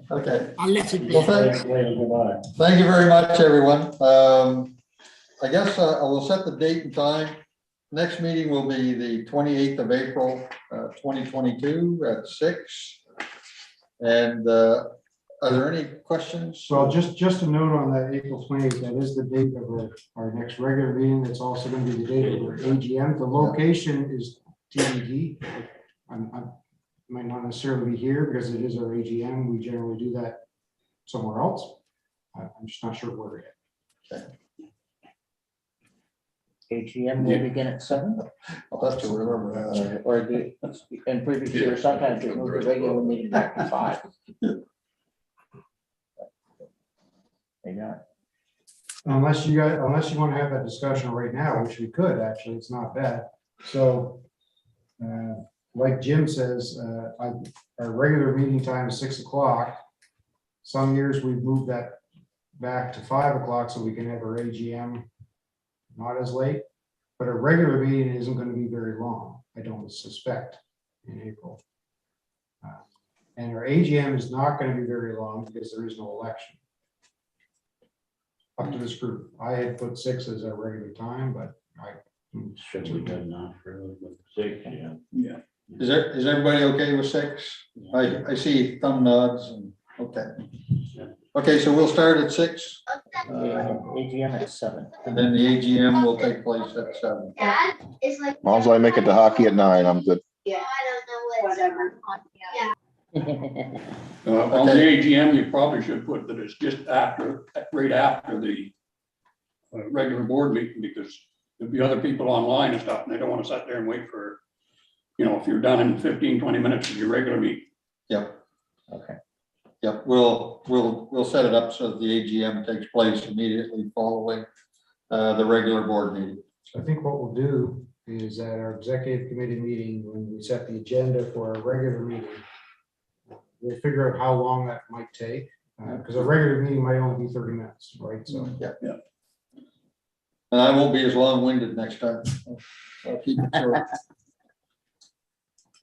Okay. I'll let it be. Well, thank you very much, everyone. I guess I will set the date and time. Next meeting will be the 28th of April, 2022 at 6. And are there any questions? so just a note on that April 28th, that is the date of our next regular meeting. That's also going to be the date of our AGM. The location is TBD. I might not necessarily be here because it is our AGM. We generally do that somewhere else. I'm just not sure where yet. AGM will begin at 7, I'll have to remember that. or in previous years, sometimes we move the regular meeting back to 5. Maybe not. Unless you want to have that discussion right now, which we could, actually, it's not bad. So, like Jim says, our regular meeting time is 6 o'clock. Some years we've moved that back to 5 o'clock so we can have our AGM not as late. But a regular meeting isn't going to be very long, I don't suspect, in April. And our AGM is not going to be very long because there is no election. Up to this group. I had put 6 as our regular time, but Should be good enough, really. 6, yeah. Yeah. Is everybody okay with 6? I see thumb nods and, okay. Okay, so we'll start at 6. AGM at 7. And then the AGM will take place at 7. As long as I make it to hockey at 9, I'm good. Yeah, I don't know whatever. Yeah. On the AGM, you probably should put that it's just after, right after the regular board meeting, because there'll be other people online and stuff, and they don't want to sit there and wait for, if you're done in 15, 20 minutes of your regular meeting. Yep. Okay. Yep, we'll set it up so that the AGM takes place immediately following the regular board meeting. I think what we'll do is at our executive committee meeting, when we set the agenda for our regular meeting, we'll figure out how long that might take, because a regular meeting might only be 30 minutes, right? So, Yeah. And I won't be as long-winded next time. I'll keep it short.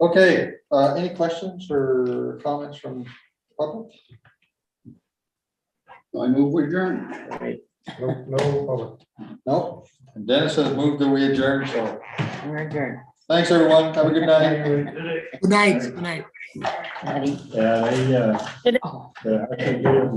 Okay, any questions or comments from the public? I move we adjourn. no public. No, and Dennis has moved that we adjourn, so We're adjourned. thanks, everyone. Have a good night. Good night. Good night. Yeah, they, actually gave